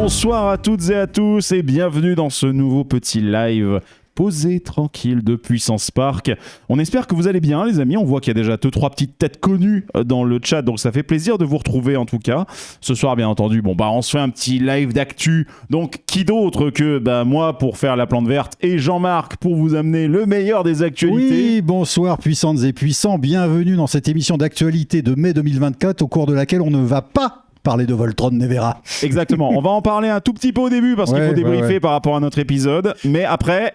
Bonsoir à toutes et à tous et bienvenue dans ce nouveau petit live posé, tranquille de Puissance Park. On espère que vous allez bien les amis, on voit qu'il y a déjà 2-3 petites têtes connues dans le chat, donc ça fait plaisir de vous retrouver en tout cas. Ce soir bien entendu, on se fait un petit live d'actu, donc qui d'autre que moi pour faire la plante verte et Jean-Marc pour vous amener le meilleur des actualités. Oui, bonsoir puissantes et puissants, bienvenue dans cette émission d'actualité de mai 2024 au cours de laquelle on ne va pas parler de Voltron Nevera. Exactement, on va en parler un tout petit peu au début parce qu'il faut débriefer par rapport à notre épisode, mais après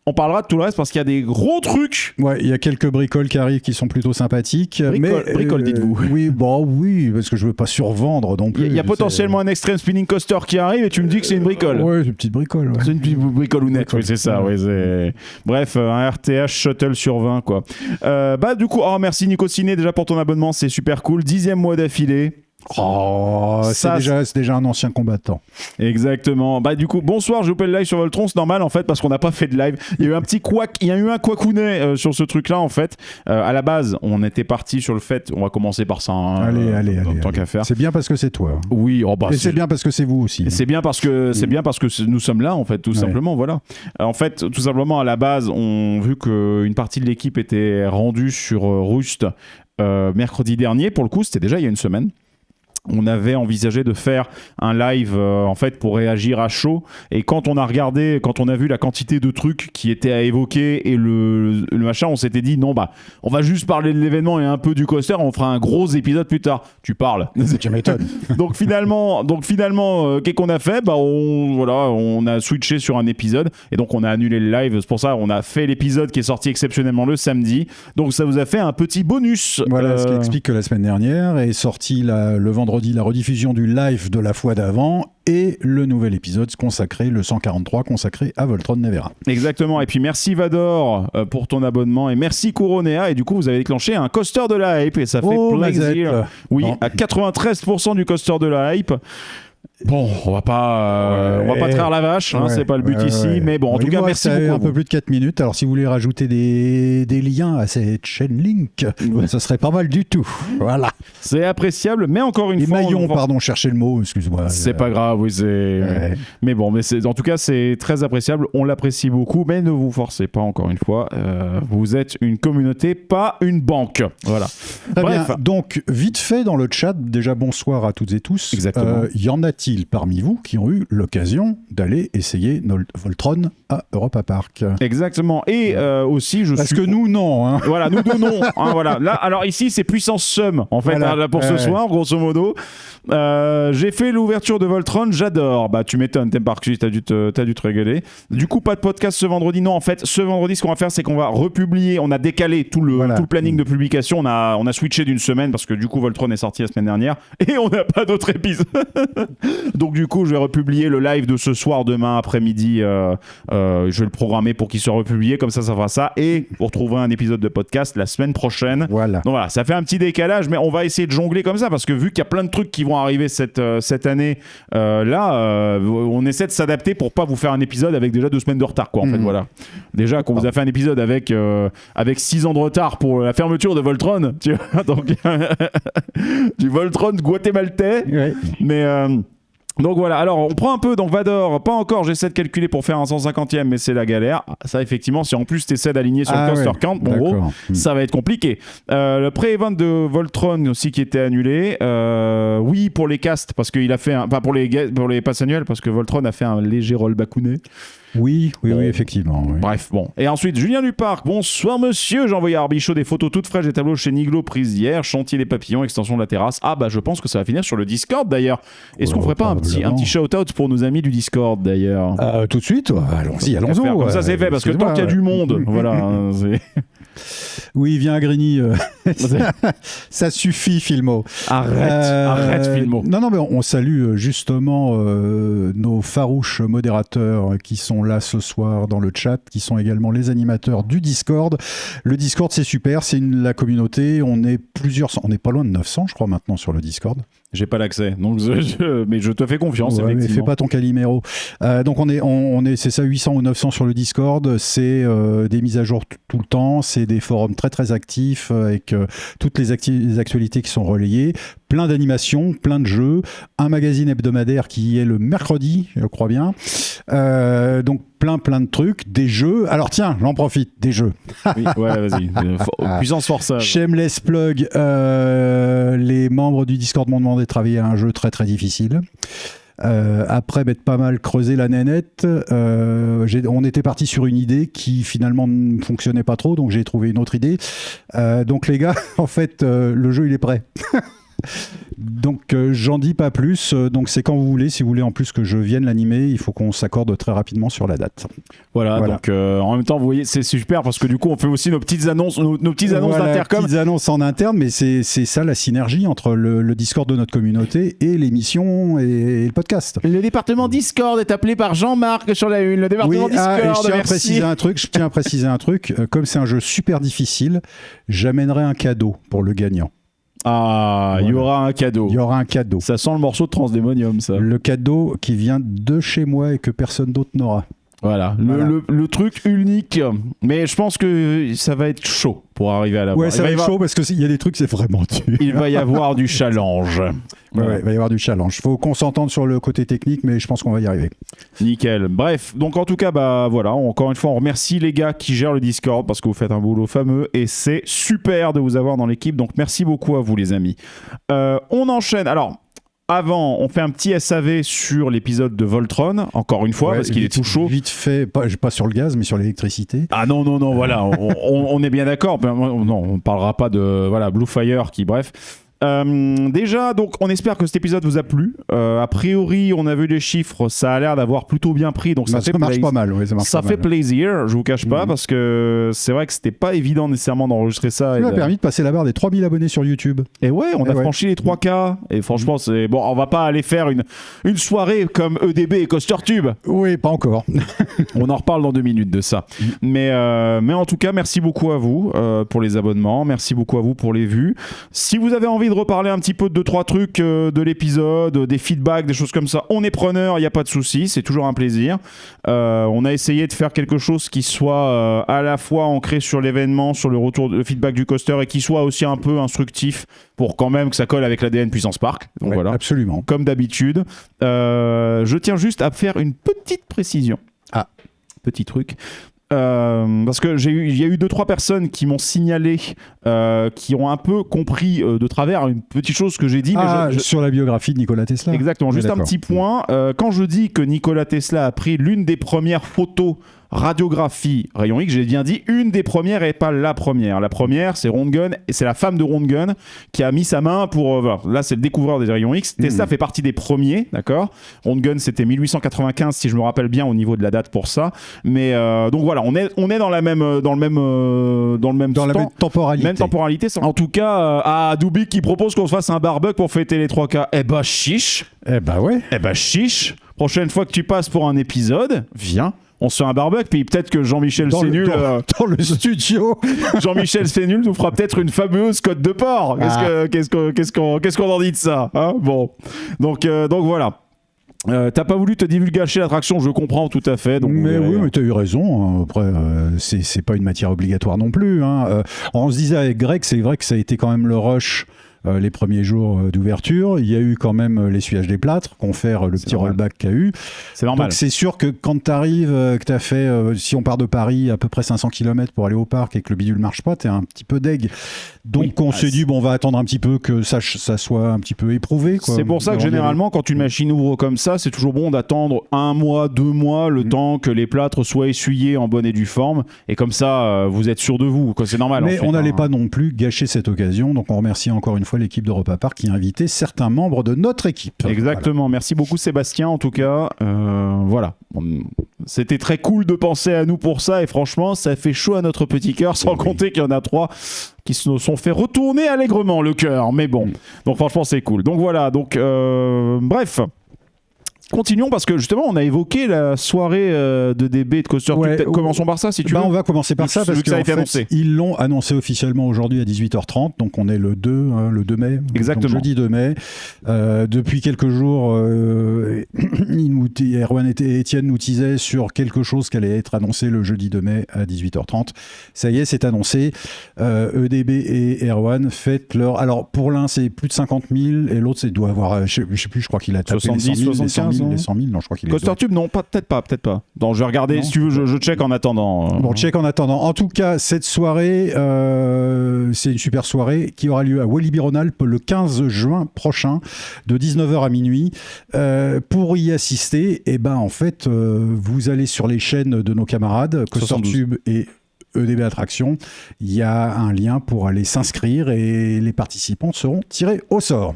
on parlera de tout le reste parce qu'il y a des gros trucs. Ouais, il y a quelques bricoles qui arrivent qui sont plutôt sympathiques. Bricole, dites-vous. Oui, parce que je veux pas survendre non plus. Il y a potentiellement un Extreme Spinning Coaster qui arrive et tu me dis que c'est une bricole. Ouais, c'est une petite bricole. Ouais. C'est une petite bricolounette, oui, c'est ça. Ouais, c'est... Bref, un RTH Shuttle sur 20, quoi. Du coup, merci Nico Ciné déjà pour ton abonnement, c'est super cool. 10e mois d'affilée. Oh, c'est déjà un ancien combattant. Exactement. Du coup, bonsoir, je vous paye le live sur Voltron, c'est normal en fait parce qu'on n'a pas fait de live. Il y a eu un petit couac, il y a eu un couacounet sur ce truc-là en fait. À la base, on était parti sur le fait, on va commencer par ça. Allez. Tant qu'à faire. C'est bien parce que c'est toi. Oui. Et c'est bien parce que c'est vous aussi. C'est bien parce que nous sommes là en fait, tout simplement. Voilà. En fait, tout simplement à la base, on vu qu'une partie de l'équipe était rendue sur Rust mercredi dernier. Pour le coup, c'était déjà il y a une semaine. On avait envisagé de faire un live en fait pour réagir à chaud, et quand on a vu la quantité de trucs qui étaient à évoquer et le machin, on s'était dit non on va juste parler de l'événement et un peu du coaster, on fera un gros épisode plus tard. Tu parles. Tu m'étonnes. donc finalement qu'est-ce qu'on a fait? On a switché sur un épisode et donc on a annulé le live. C'est pour ça on a fait l'épisode qui est sorti exceptionnellement le samedi. Donc ça vous a fait un petit bonus. Voilà, ce qui explique que la semaine dernière est sorti le vendredi la rediffusion du live de la fois d'avant et le nouvel épisode consacré, le 143, consacré à Voltron Nevera. Exactement, et puis merci Vador pour ton abonnement, et merci Couronea, et du coup vous avez déclenché un coaster de la hype, et ça fait plaisir. Oui, à 93% du coaster de la hype. Bon, on va pas traire la vache, c'est pas le but ici, mais bon, en tout cas, merci beaucoup. Un peu plus de 4 minutes, alors si vous voulez rajouter des liens à cette chaîne Link, ça serait pas mal du tout. Voilà. C'est appréciable, mais encore une fois... maillons, pardon, cherchez le mot, excuse-moi. C'est pas grave, oui, c'est... Mais bon, en tout cas, c'est très appréciable, on l'apprécie beaucoup, mais ne vous forcez pas, encore une fois, vous êtes une communauté, pas une banque. Voilà. Très bien, donc, vite fait dans le chat, déjà bonsoir à toutes et tous. Exactement. Y en a-t-il parmi vous qui ont eu l'occasion d'aller essayer Voltron à Europa Park? Exactement. Et aussi, Parce que nous, non. Hein. Voilà, nous deux, non. Voilà. Là, alors ici, c'est puissance sum, en fait, là, pour ce soir, grosso modo. J'ai fait l'ouverture de Voltron, j'adore. Tu m'étonnes, t'aimes Park, t'as dû te régaler. Du coup, pas de podcast ce vendredi. Non, en fait, ce vendredi, ce qu'on va faire, c'est qu'on va republier. On a décalé tout le planning de publication. On a switché d'une semaine parce que du coup, Voltron est sorti la semaine dernière et on n'a pas d'autre épisode. Donc du coup, je vais republier le live de ce soir, demain après-midi. Je vais le programmer pour qu'il soit republié, comme ça fera ça. Et vous retrouverez un épisode de podcast la semaine prochaine. Voilà. Donc voilà, ça fait un petit décalage, mais on va essayer de jongler comme ça, parce que vu qu'il y a plein de trucs qui vont arriver cette année, on essaie de s'adapter pour pas vous faire un épisode avec déjà 2 semaines de retard, quoi. En fait, voilà. Déjà, qu'on vous a fait un épisode avec 6 ans de retard pour la fermeture de Voltron, tu vois, donc du Voltron guatémaltais, mais donc voilà, alors on prend un peu, donc Vador, pas encore, j'essaie de calculer pour faire un 150e, mais c'est la galère. Ça, effectivement, si en plus tu essaies d'aligner sur le coaster count, gros, ça va être compliqué. Le pré-event de Voltron aussi qui était annulé. Oui, pour les casts, parce qu'il a fait pour les passes annuelles, parce que Voltron a fait un léger rollbackounais. Oui, effectivement. Oui. Bref, bon. Et ensuite, Julien Duparc. Bonsoir, monsieur. J'ai envoyé à Arbichaud des photos toutes fraîches des tableaux chez Niglo, prise hier, chantier des papillons, extension de la terrasse. Je pense que ça va finir sur le Discord, d'ailleurs. Est-ce qu'on ferait pas un petit shout-out pour nos amis du Discord, d'ailleurs? Tout de suite, allons-y. Comme ça, c'est fait, parce que tant qu'il y a du monde, voilà. Oui, viens à Grigny. Ça suffit, Filmo. Arrête, Filmo. Non, mais on salue justement nos farouches modérateurs qui sont là ce soir dans le chat, qui sont également les animateurs du Discord. Le Discord, c'est super, c'est la communauté. On est pas loin de 900, je crois, maintenant sur le Discord. J'ai pas l'accès, donc mais je te fais confiance, effectivement. Mais fais pas ton Calimero. Donc on est c'est ça, 800 ou 900 sur le Discord. C'est des mises à jour tout le temps, c'est des forums très très actif avec toutes les actualités qui sont relayées, plein d'animations, plein de jeux, un magazine hebdomadaire qui est le mercredi, je crois bien. Donc plein de trucs, des jeux. Alors tiens, j'en profite, des jeux. Oui, ouais, vas-y. Puissance forçable. Shameless plug, les membres du Discord m'ont demandé de travailler à un jeu très très difficile. Après m'être pas mal creusé la nénette, on était parti sur une idée qui finalement ne fonctionnait pas trop, donc j'ai trouvé une autre idée. Donc les gars, en fait, le jeu il est prêt. Donc j'en dis pas plus, donc c'est quand vous voulez. Si vous voulez en plus que je vienne l'animer, il faut qu'on s'accorde très rapidement sur la date. Voilà. Donc en même temps vous voyez c'est super parce que du coup on fait aussi nos petites annonces, nos petites annonces d'Intercom. Petites annonces en interne, mais c'est ça la synergie entre le Discord de notre communauté et l'émission et le podcast. Le département Discord est appelé par Jean-Marc sur la une. Le département Discord. Je tiens à préciser un truc. Comme c'est un jeu super difficile, j'amènerai un cadeau pour le gagnant. Ah, il y aura un cadeau. Il y aura un cadeau. Ça sent le morceau de Transdémonium, ça. Le cadeau qui vient de chez moi et que personne d'autre n'aura. Voilà, le truc unique. Mais je pense que ça va être chaud pour arriver à la Ouais, ça va être chaud parce qu'il y a des trucs, c'est vraiment dur. Il va y avoir du challenge. Ouais, il va y avoir du challenge. Il faut qu'on s'entende sur le côté technique, mais je pense qu'on va y arriver. Nickel. Bref, donc en tout cas, bah voilà, encore une fois, on remercie les gars qui gèrent le Discord parce que vous faites un boulot fameux et c'est super de vous avoir dans l'équipe. Donc merci beaucoup à vous, les amis. On enchaîne. Alors. Avant, on fait un petit SAV sur l'épisode de Voltron, encore une fois, parce qu'il est tout chaud. Vite fait, pas sur le gaz, mais sur l'électricité. Ah non, voilà, on est bien d'accord. Non, on parlera pas de Blue Fire qui, bref. Déjà, donc, on espère que cet épisode vous a plu. A priori, on a vu les chiffres, ça a l'air d'avoir plutôt bien pris, donc ça marche pas mal. Ça fait plaisir, je vous cache pas, parce que c'est vrai que c'était pas évident nécessairement d'enregistrer ça. Ça m'a permis de passer la barre des 3000 abonnés sur YouTube. Et ouais, on a franchi les 3K. Et franchement, c'est bon. On va pas aller faire une soirée comme EDB et CoasterTube. Oui, pas encore. On en reparle dans 2 minutes de ça. Mais en tout cas, merci beaucoup à vous pour les abonnements. Merci beaucoup à vous pour les vues. Si vous avez envie de reparler un petit peu de 2-3 trucs de l'épisode, des feedbacks, des choses comme ça, on est preneur, il n'y a pas de souci, c'est toujours un plaisir. On a essayé de faire quelque chose qui soit à la fois ancré sur l'événement, sur le feedback du coaster et qui soit aussi un peu instructif pour quand même que ça colle avec l'ADN Puissance Park. Donc voilà, absolument. Comme d'habitude. Je tiens juste à faire une petite précision. Petit truc. Parce que il y a eu 2-3 personnes qui m'ont signalé, qui ont un peu compris de travers une petite chose que j'ai dit. Sur la biographie de Nikola Tesla. Exactement, juste un petit point. Quand je dis que Nikola Tesla a pris l'une des premières photos radiographie rayon X, j'ai bien dit une des premières et pas la première. La première, c'est Röntgen, et c'est la femme de Röntgen qui a mis sa main pour... là, c'est le découvreur des rayons X. Tesla fait partie des premiers, d'accord. Röntgen, c'était 1895, si je me rappelle bien, au niveau de la date pour ça. Mais donc voilà, on est dans la même temporalité. Même temporalité. En tout cas, à Dubik qui propose qu'on se fasse un barbecue pour fêter les 3K. Eh bah, chiche. Eh bah ouais. Eh bah, chiche. Prochaine fois que tu passes pour un épisode, viens. On se fait un barbecue, puis peut-être que Jean-Michel Sénul... Dans le studio. Jean-Michel Sénul nous fera peut-être une fameuse côte de porc. Qu'est-ce qu'on en dit de ça, hein? Bon. Donc voilà. T'as pas voulu te divulgacher l'attraction, je comprends tout à fait. Donc mais t'as eu raison. Après, c'est pas une matière obligatoire non plus. Hein. On se disait avec Greg, c'est vrai que ça a été quand même le rush... les premiers jours d'ouverture, il y a eu quand même l'essuyage des plâtres, confère le petit rollback qu'il y a eu. C'est normal. Donc c'est sûr que quand tu arrives, que tu as fait, si on part de Paris, à peu près 500 km pour aller au parc et que le bidule marche pas, tu es un petit peu deg. Donc on s'est dit, on va attendre un petit peu que ça soit un petit peu éprouvé. Quoi. C'est pour ça que généralement, quand une machine ouvre comme ça, c'est toujours bon d'attendre 1 mois, 2 mois, le temps que les plâtres soient essuyés en bonne et due forme. Et comme ça, vous êtes sûr de vous. C'est normal. Mais on n'allait pas non plus gâcher cette occasion. Donc on remercie encore une fois l'équipe d'Europa Park qui a invité certains membres de notre équipe. Exactement. Voilà. Merci beaucoup Sébastien en tout cas. Voilà. C'était très cool de penser à nous pour ça et franchement ça fait chaud à notre petit cœur sans compter qu'il y en a 3 qui se sont fait retourner allègrement le cœur. Mais bon. Donc franchement c'est cool. Donc voilà. Donc bref. Continuons parce que justement on a évoqué la soirée de DB et de Coaster Tube. Peut-être commençons par ça si tu veux. On va commencer par ça parce que ça a été annoncé. Ils l'ont annoncé officiellement aujourd'hui à 18h30, donc on est le 2 mai. Exactement. Donc jeudi 2 mai. Depuis quelques jours, Erwan et Étienne nous teasaient sur quelque chose qui allait être annoncé le jeudi 2 mai à 18h30. Ça y est, c'est annoncé. EDB et Erwan fêtent leur... Alors pour l'un c'est plus de 50 000 et l'autre c'est doit avoir, je sais plus, je crois qu'il a tapé 70, les 100 000, 75, les 100 000, non je crois qu'il est... Coaster Tube, non, peut-être pas. Non, je vais regarder, non, si tu veux, je check en attendant. Bon, check en attendant. En tout cas, cette soirée, c'est une super soirée qui aura lieu à Walibi-Rhône-Alpes le 15 juin prochain, de 19h à minuit. Pour y assister, en fait, vous allez sur les chaînes de nos camarades, Coaster Tube et EDB Attraction. Il y a un lien pour aller s'inscrire et les participants seront tirés au sort.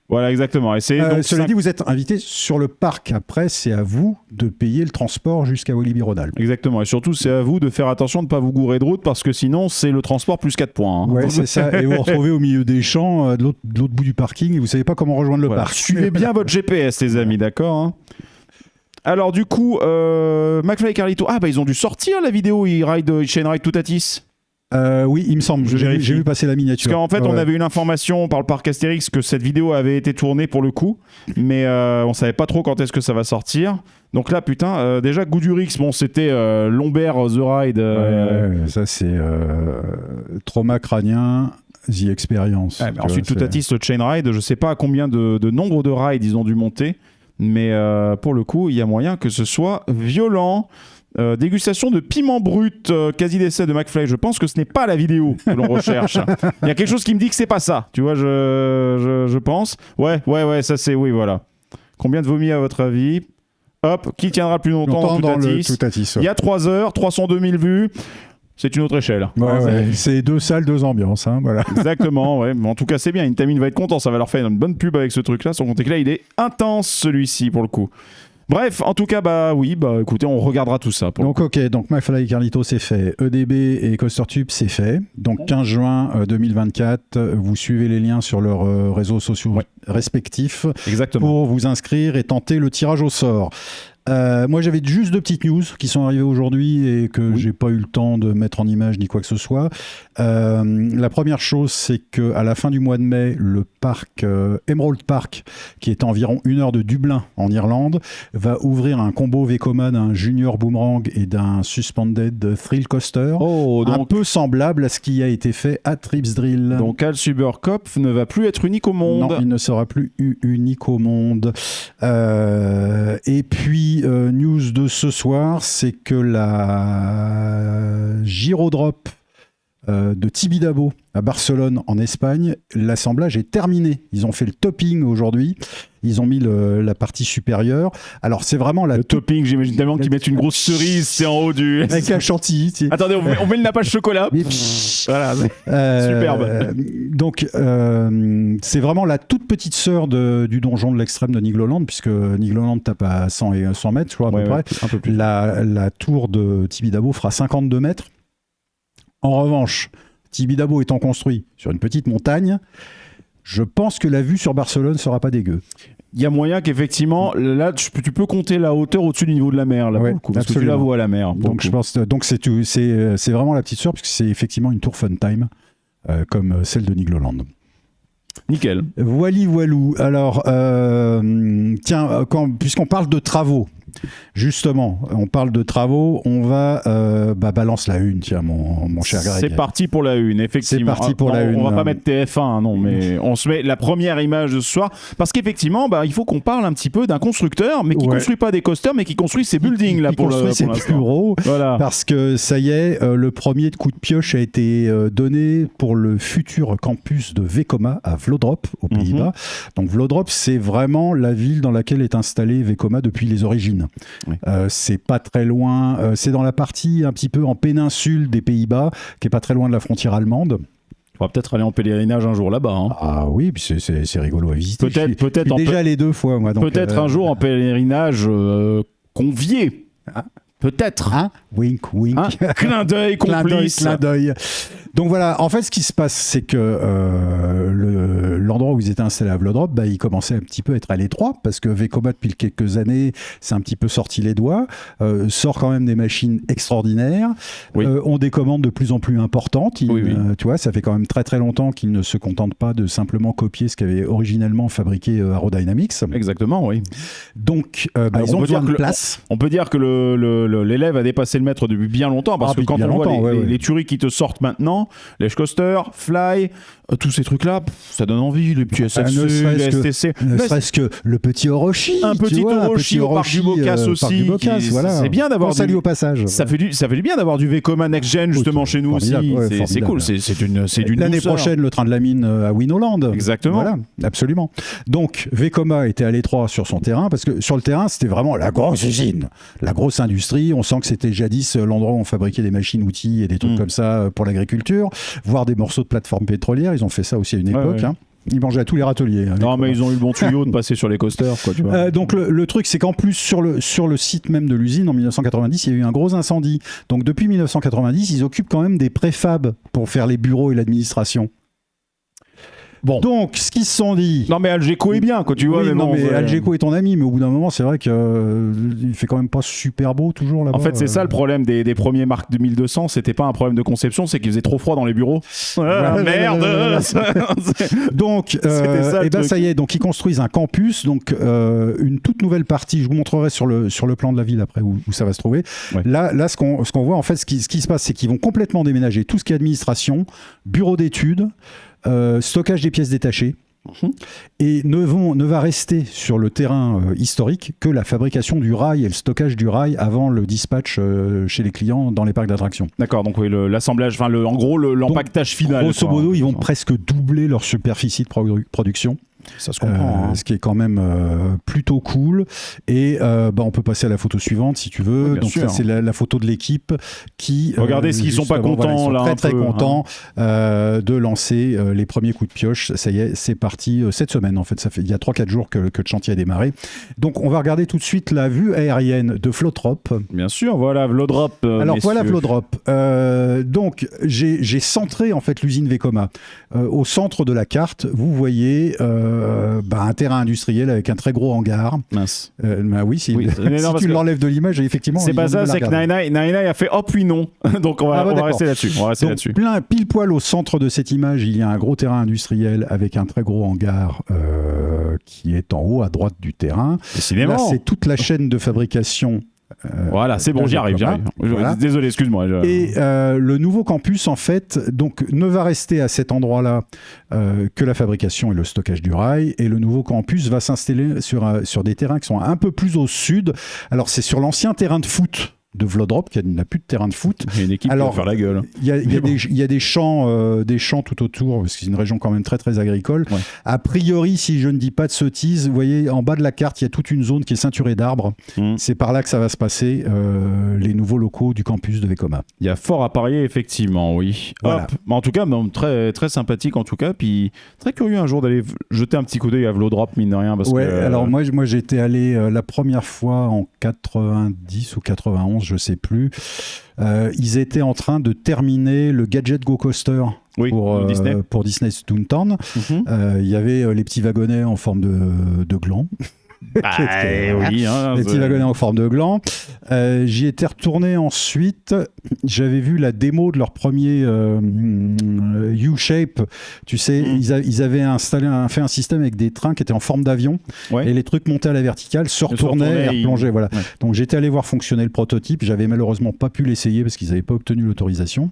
Voilà, exactement. Et c'est cela dit, vous êtes invité sur le parc. Après, c'est à vous de payer le transport jusqu'à Walibi-Rhône-Alpes. Exactement. Et surtout, c'est à vous de faire attention de ne pas vous gourer de route parce que sinon, c'est le transport plus 4 points. Ouais, c'est ça. Et vous vous retrouvez au milieu des champs, de l'autre bout du parking, et vous ne savez pas comment rejoindre le parc. Suivez bien votre GPS, les amis, d'accord Alors, du coup, McFly et Carlito, ils ont dû sortir la vidéo. Ils chain ride Toutatis. Oui, il me semble. J'ai vu passer la miniature. Parce qu'en fait, on avait une information par le parc Astérix que cette vidéo avait été tournée pour le coup, mais on savait pas trop quand est-ce que ça va sortir. Donc là, putain, déjà Goudurix, c'était Lombert The Ride. Ça c'est trauma crânien. The Experience. Mais ensuite, Toutatis, le Chain Ride, je sais pas à combien de nombre de rides ils ont dû monter, mais pour le coup, il y a moyen que ce soit violent. Dégustation de piment brut, quasi décès de McFly. Je pense que ce n'est pas la vidéo que l'on recherche. Il y a quelque chose qui me dit que c'est pas ça. Tu vois, je pense. Ouais, ça c'est... Oui, voilà. Combien de vomis à votre avis ? Hop, qui tiendra le plus longtemps dans le Toutatis ? Il y a 3 heures, 302 000 vues. C'est une autre échelle. C'est 2 salles, 2 ambiances. Voilà. Exactement, ouais. Mais en tout cas, c'est bien. Intamin va être content. Ça va leur faire une bonne pub avec ce truc-là. Sans compter que là, il est intense, celui-ci, pour le coup. Bref, en tout cas, écoutez, on regardera tout ça. Donc McFly et Carlito, c'est fait. EDB et Coaster Tube, c'est fait. Donc 15 juin 2024, vous suivez les liens sur leurs réseaux sociaux respectifs. Exactement. Pour vous inscrire et tenter le tirage au sort. Moi j'avais juste 2 petites news qui sont arrivées aujourd'hui et que j'ai pas eu le temps de mettre en image ni quoi que ce soit. La première chose, c'est qu'à la fin du mois de mai, le parc Emerald Park, qui est à environ 1 heure de Dublin en Irlande, va ouvrir un combo Vekoma d'un Junior Boomerang et d'un Suspended Thrill Coaster, un peu semblable à ce qui a été fait à Trips Drill. Donc Al Supercopf ne va plus être unique au monde. Non, il ne sera plus unique au monde. Et puis news de ce soir, c'est que la Gyrodrop de Tibidabo à Barcelone en Espagne, l'assemblage est terminé. Ils ont fait le topping aujourd'hui. Ils ont mis la partie supérieure. Alors c'est vraiment le topping, j'imagine tellement qu'ils mettent une grosse cerise, c'est en haut du... Avec un chantilly. Attendez, on met le nappage chocolat. Voilà, superbe. Donc c'est vraiment la toute petite sœur du donjon de l'extrême de Nigloland, puisque Nigloland tape à 100 mètres, je crois, à peu près. Un peu plus. La tour de Tibidabo fera 52 mètres. En revanche, Tibidabo étant construit sur une petite montagne, je pense que la vue sur Barcelone sera pas dégueu. Il y a moyen qu'effectivement, là, tu peux compter la hauteur au-dessus du niveau de la mer, là, pour le coup, parce que tu la vois à la mer. Donc je pense, c'est vraiment la petite sœur, puisque c'est effectivement une tour fun time, comme celle de Nigloland. Nickel. Voilou. Alors, puisqu'on parle de travaux, justement, on parle de travaux, on va balance la une, tiens, mon cher Greg. C'est parti pour la une, effectivement. C'est parti pour la une. On va pas mettre TF1, non, mais on se met la première image de ce soir, parce qu'effectivement, il faut qu'on parle un petit peu d'un constructeur, mais qui construit pas des coasters, mais qui construit ses buildings là pour ses bureaux. Voilà. Parce que ça y est, le premier coup de pioche a été donné pour le futur campus de Vekoma à Vlodrop, aux Pays-Bas. Donc Vlodrop, c'est vraiment la ville dans laquelle est installé Vekoma depuis les origines. Oui. C'est pas très loin, c'est dans la partie un petit peu en péninsule des Pays-Bas, qui est pas très loin de la frontière allemande. On va peut-être aller en pèlerinage un jour là-bas. Ah oui, c'est rigolo à visiter. Peut-être déjà les 2 fois, moi. Peut-être un jour en pèlerinage convié. Peut-être. Wink, wink. Clin d'œil complice. Clin d'œil. Donc voilà, en fait, ce qui se passe, c'est que l'endroit où ils étaient installés à Vlodrop, il commençait un petit peu à être à l'étroit, parce que Vekoma, depuis quelques années, c'est un petit peu sorti les doigts, sort quand même des machines extraordinaires, ont des commandes de plus en plus importantes. Tu vois, ça fait quand même très très longtemps qu'ils ne se contentent pas de simplement copier ce qu'avait originellement fabriqué Aerodynamics. Exactement, oui. Donc, ils ont besoin de place. On peut dire que l'élève a dépassé le maître depuis bien longtemps, parce que quand on voit les tueries qui te sortent maintenant, les Coaster, Fly, tous ces trucs-là, ça donne envie, les petits SFC, les STC. Ne serait-ce que le petit Orochi. Un petit Orochi au parc du Bocas aussi. C'est bien d'avoir salut au passage. Ça fait du bien d'avoir du Vekoma Next Gen justement chez nous aussi. C'est cool, c'est d'une l'année prochaine, le train de la mine à Winoland. Exactement. Voilà, absolument. Donc, Vekoma était à l'étroit sur son terrain, parce que sur le terrain, c'était vraiment la grosse usine, la grosse industrie. On sent que c'était jadis l'endroit où on fabriquait des machines-outils et des trucs comme ça pour l'agriculture, voire des morceaux de plateformes pétrolières. Ils ont fait ça aussi à une époque. Hein. Ils mangeaient à tous les râteliers. Non, mais ils ont eu le bon tuyau de passer sur les coasters, quoi, tu vois. Donc le truc, c'est qu'en plus, sur le site même de l'usine, en 1990, il y a eu un gros incendie. Donc depuis 1990, ils occupent quand même des préfabs pour faire les bureaux et l'administration. Bon. Donc, ce qu'ils se sont dit... Non, mais Algeco est bien, quoi, tu vois. Mais Algeco est ton ami, mais au bout d'un moment, c'est vrai qu'il fait quand même pas super beau, toujours, là-bas. En fait, c'est ça le problème des premiers Mark 2200, c'était pas un problème de conception, c'est qu'il faisait trop froid dans les bureaux. Merde. Donc, ça y est, donc ils construisent un campus, donc une toute nouvelle partie, je vous montrerai sur le plan de la ville après, où ça va se trouver. Ouais. Là, ce qu'on voit, en fait, ce qui se passe, c'est qu'ils vont complètement déménager tout ce qui est administration, bureau d'études, stockage des pièces détachées, et ne va rester sur le terrain historique que la fabrication du rail et le stockage du rail avant le dispatch chez les clients dans les parcs d'attractions. D'accord, donc oui, l'assemblage, en gros l'empaquetage final. Grosso modo, ils vont presque doubler leur superficie de production. Ça se comprend. Ce qui est quand même plutôt cool. Et on peut passer à la photo suivante si tu veux. Oui, donc ça, c'est la photo de l'équipe qui... Regardez s'ils sont pas contents. Ils sont très contents de lancer les premiers coups de pioche. Ça y est, c'est parti cette semaine. En fait, ça fait il y a 3-4 jours que le chantier a démarré. Donc, on va regarder tout de suite la vue aérienne de Vlodrop. Bien sûr, voilà Vlodrop. Alors, voilà Vlodrop. Donc, j'ai centré en fait l'usine Vekoma. Au centre de la carte, vous voyez... un terrain industriel avec un très gros hangar. Mince. Oui, si tu l'enlèves de l'image, effectivement. C'est pas ça, c'est que Nainai a fait hop, oui, non. Donc on va rester là-dessus. Pile poil au centre de cette image, il y a un gros terrain industriel avec un très gros hangar qui est en haut à droite du terrain. Décidément. Là, c'est toute la chaîne de fabrication. Voilà, c'est bon, j'y arrive. Voilà. Désolé, excuse-moi. Et le nouveau campus, en fait, donc, ne va rester à cet endroit-là que la fabrication et le stockage du rail. Et le nouveau campus va s'installer sur des terrains qui sont un peu plus au sud. Alors, c'est sur l'ancien terrain de foot de Vlodrop, qui n'a plus de terrain de foot. Il y a une équipe qui va faire la gueule. Il y a des champs tout autour, parce que c'est une région quand même très très agricole. Ouais. A priori, si je ne dis pas de sottises, vous voyez, en bas de la carte, il y a toute une zone qui est ceinturée d'arbres. C'est par là que ça va se passer, les nouveaux locaux du campus de Vekoma. Il y a fort à parier, effectivement, oui. Voilà. En tout cas, très, très sympathique, en tout cas. Puis très curieux un jour d'aller jeter un petit coup d'œil à Vlodrop, mine de rien. Parce que, alors moi j'étais allé la première fois en 90 ou 91, je sais plus. Ils étaient en train de terminer le Gadget Go Coaster pour Disney Toontown. Il y avait les petits wagonnets en forme de gland. Les petits wagonnets en forme de gland. J'y étais retourné ensuite. J'avais vu la démo de leur premier U-Shape. Tu sais, ils avaient fait un système avec des trains qui étaient en forme d'avion. Ouais. Et les trucs montaient à la verticale, se retournaient et replongeaient. Voilà. Ouais. Donc j'étais allé voir fonctionner le prototype. J'avais malheureusement pas pu l'essayer parce qu'ils n'avaient pas obtenu l'autorisation.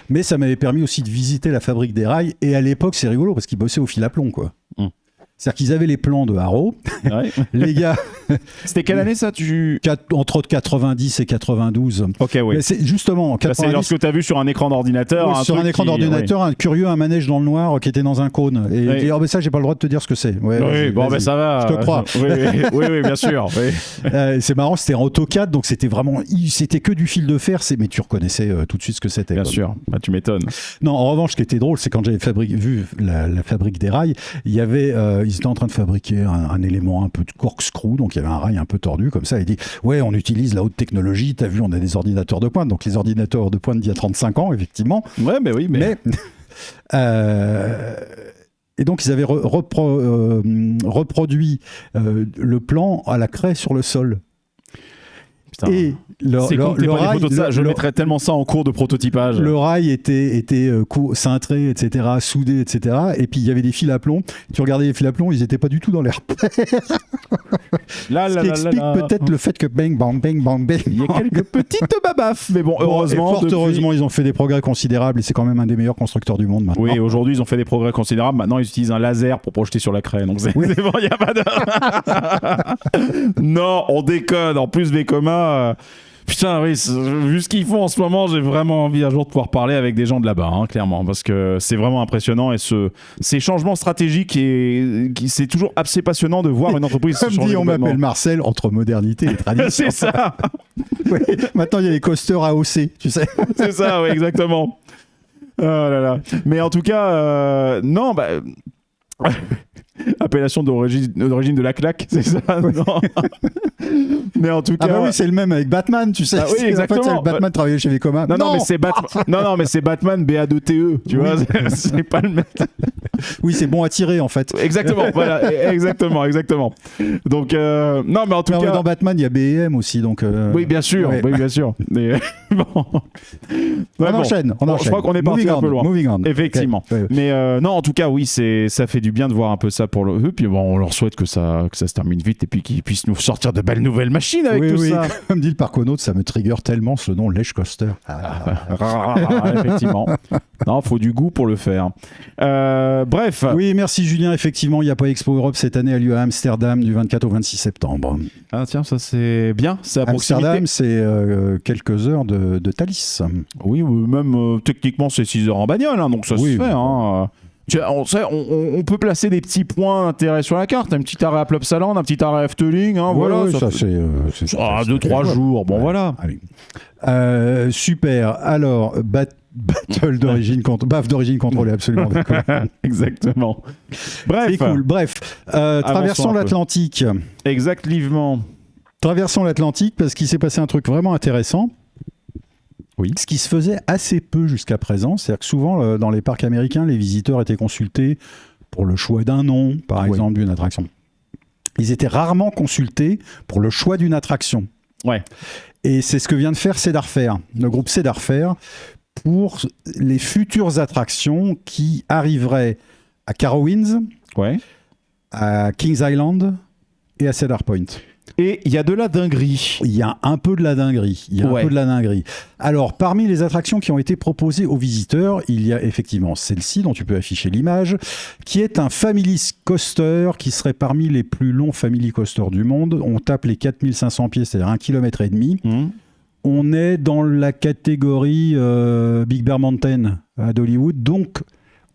Mais ça m'avait permis aussi de visiter la fabrique des rails. Et à l'époque, c'est rigolo parce qu'ils bossaient au fil à plomb, quoi. C'est-à-dire qu'ils avaient les plans de Haro. Ouais. Les gars... C'était quelle année ça Entre 90 et 92. Ok, oui. Mais c'est justement... 90, c'est lorsque tu as vu sur un écran d'ordinateur... sur un écran d'ordinateur, un curieux, un manège dans le noir qui était dans un cône. Et dit, ça, j'ai pas le droit de te dire ce que c'est. Ouais, oui, ça va. Je te crois. Oui, bien sûr. Oui. C'est marrant, c'était en AutoCAD, donc c'était que du fil de fer. Mais tu reconnaissais tout de suite ce que c'était. Bien sûr, tu m'étonnes. Non, en revanche, ce qui était drôle, c'est quand j'avais vu la fabrique des rails, il y avait ils étaient en train de fabriquer un élément un peu de corkscrew, donc il y avait un rail un peu tordu comme ça. Il dit ouais, on utilise la haute technologie. T'as vu, on a des ordinateurs de pointe, donc les ordinateurs de pointe d'il y a 35 ans, effectivement. Ouais, mais oui, mais... Et donc, ils avaient reproduit le plan à la craie sur le sol. Putain. Et c'est con que t'aies pas des photos de ça. Je mettrais tellement ça en cours de prototypage. Le rail était cintré, etc., soudé, etc. Et puis, il y avait des fils à plomb. Tu regardais les fils à plomb, ils n'étaient pas du tout dans les repères. Ce qui explique peut-être le fait que bang, bang, bang, bang, bang. Il y a quelques petites babafs. Mais bon, heureusement. Fort heureusement, ils ont fait des progrès considérables et c'est quand même un des meilleurs constructeurs du monde maintenant. Oui, aujourd'hui, ils ont fait des progrès considérables. Maintenant, ils utilisent un laser pour projeter sur la craie. Donc, c'est bon, il n'y a pas de. Non, on déconne. En plus, Vekoma. Putain, oui, vu ce qu'ils font en ce moment, j'ai vraiment envie un jour de pouvoir parler avec des gens de là-bas, hein, clairement, parce que c'est vraiment impressionnant et ces changements stratégiques, c'est toujours assez passionnant de voir une entreprise se changer. On m'appelle Marcel, entre modernité et tradition. C'est ça. Ouais, maintenant, il y a les coasters AOC, tu sais. C'est ça, oui, exactement. Oh là là. Mais en tout cas, non, bah... Appellation d'origine de la claque, c'est ça, non. Mais en tout cas, oui, c'est le même avec Batman, tu sais. Ah oui, exactement. En fait, Batman travaillait chez Vekoma. Non, mais c'est Batman BA2TE, tu vois, c'est pas le même. Oui, c'est bon à tirer en fait. Exactement, voilà, exactement. Donc non, mais en tout cas, dans Batman, il y a BM aussi, donc. Oui, bien sûr, ouais. oui, bien sûr. Mais bon. On enchaîne. Je crois qu'on est parti un peu loin. Moving on. Effectivement. Okay. Mais non, en tout cas, oui, ça fait du bien de voir un peu ça pour eux. Puis bon, on leur souhaite que ça se termine vite et puis qu'ils puissent nous sortir de belles nouvelles machines avec tout ça. Comme dit le Parconaute, ça me trigger tellement ce nom, Lèche Coaster. Effectivement. Non, faut du goût pour le faire. Bref. Oui, merci Julien. Effectivement, il n'y a pas Expo Europe cette année, a lieu à Amsterdam du 24 au 26 septembre. Ah tiens, ça c'est bien. C'est à proximité. Amsterdam, c'est quelques heures de Thalys. Oui, même techniquement, c'est 6 heures en bagnole, hein, donc ça se fait. Hein. On peut placer des petits points d'intérêt sur la carte. Un petit arrêt à Plopsaland, un petit arrêt à Efteling. Hein, voilà, ça c'est 2-3 jours. Bon, voilà. Allez. Super. Alors, battle d'origine d'origine contrôlée, absolument. Exactement. Bref. C'est cool. Bref. Traversons l'Atlantique. Exactement. Traversons l'Atlantique parce qu'il s'est passé un truc vraiment intéressant. Oui. Ce qui se faisait assez peu jusqu'à présent, c'est-à-dire que souvent dans les parcs américains, les visiteurs étaient consultés pour le choix d'un nom, par exemple, d'une attraction. Ils étaient rarement consultés pour le choix d'une attraction. Ouais. Et c'est ce que vient de faire Cedar Fair, le groupe Cedar Fair, pour les futures attractions qui arriveraient à Carowinds, à Kings Island et à Cedar Point. Et il y a de la dinguerie. Il y a un peu de la dinguerie. Alors, parmi les attractions qui ont été proposées aux visiteurs, il y a effectivement celle-ci, dont tu peux afficher l'image, qui est un Family Coaster, qui serait parmi les plus longs Family Coasters du monde. On tape les 4500 pieds, c'est-à-dire 1,5 km. On est dans la catégorie Big Bear Mountain d'Hollywood, donc...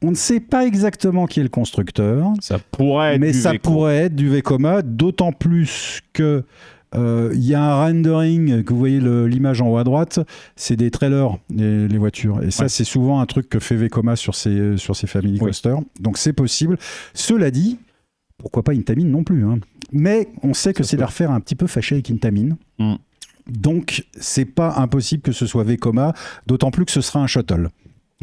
On ne sait pas exactement qui est le constructeur. Ça pourrait être du Vekoma, d'autant plus que il y a un rendering, que vous voyez l'image en haut à droite, c'est des trailers, les voitures. Et ça, c'est souvent un truc que fait Vekoma sur ses Family Coasters. Donc c'est possible. Cela dit, pourquoi pas Intamin non plus. Hein. Mais on sait que Cedar Fair un petit peu fâché avec Intamin. Donc c'est pas impossible que ce soit Vekoma, d'autant plus que ce sera un shuttle.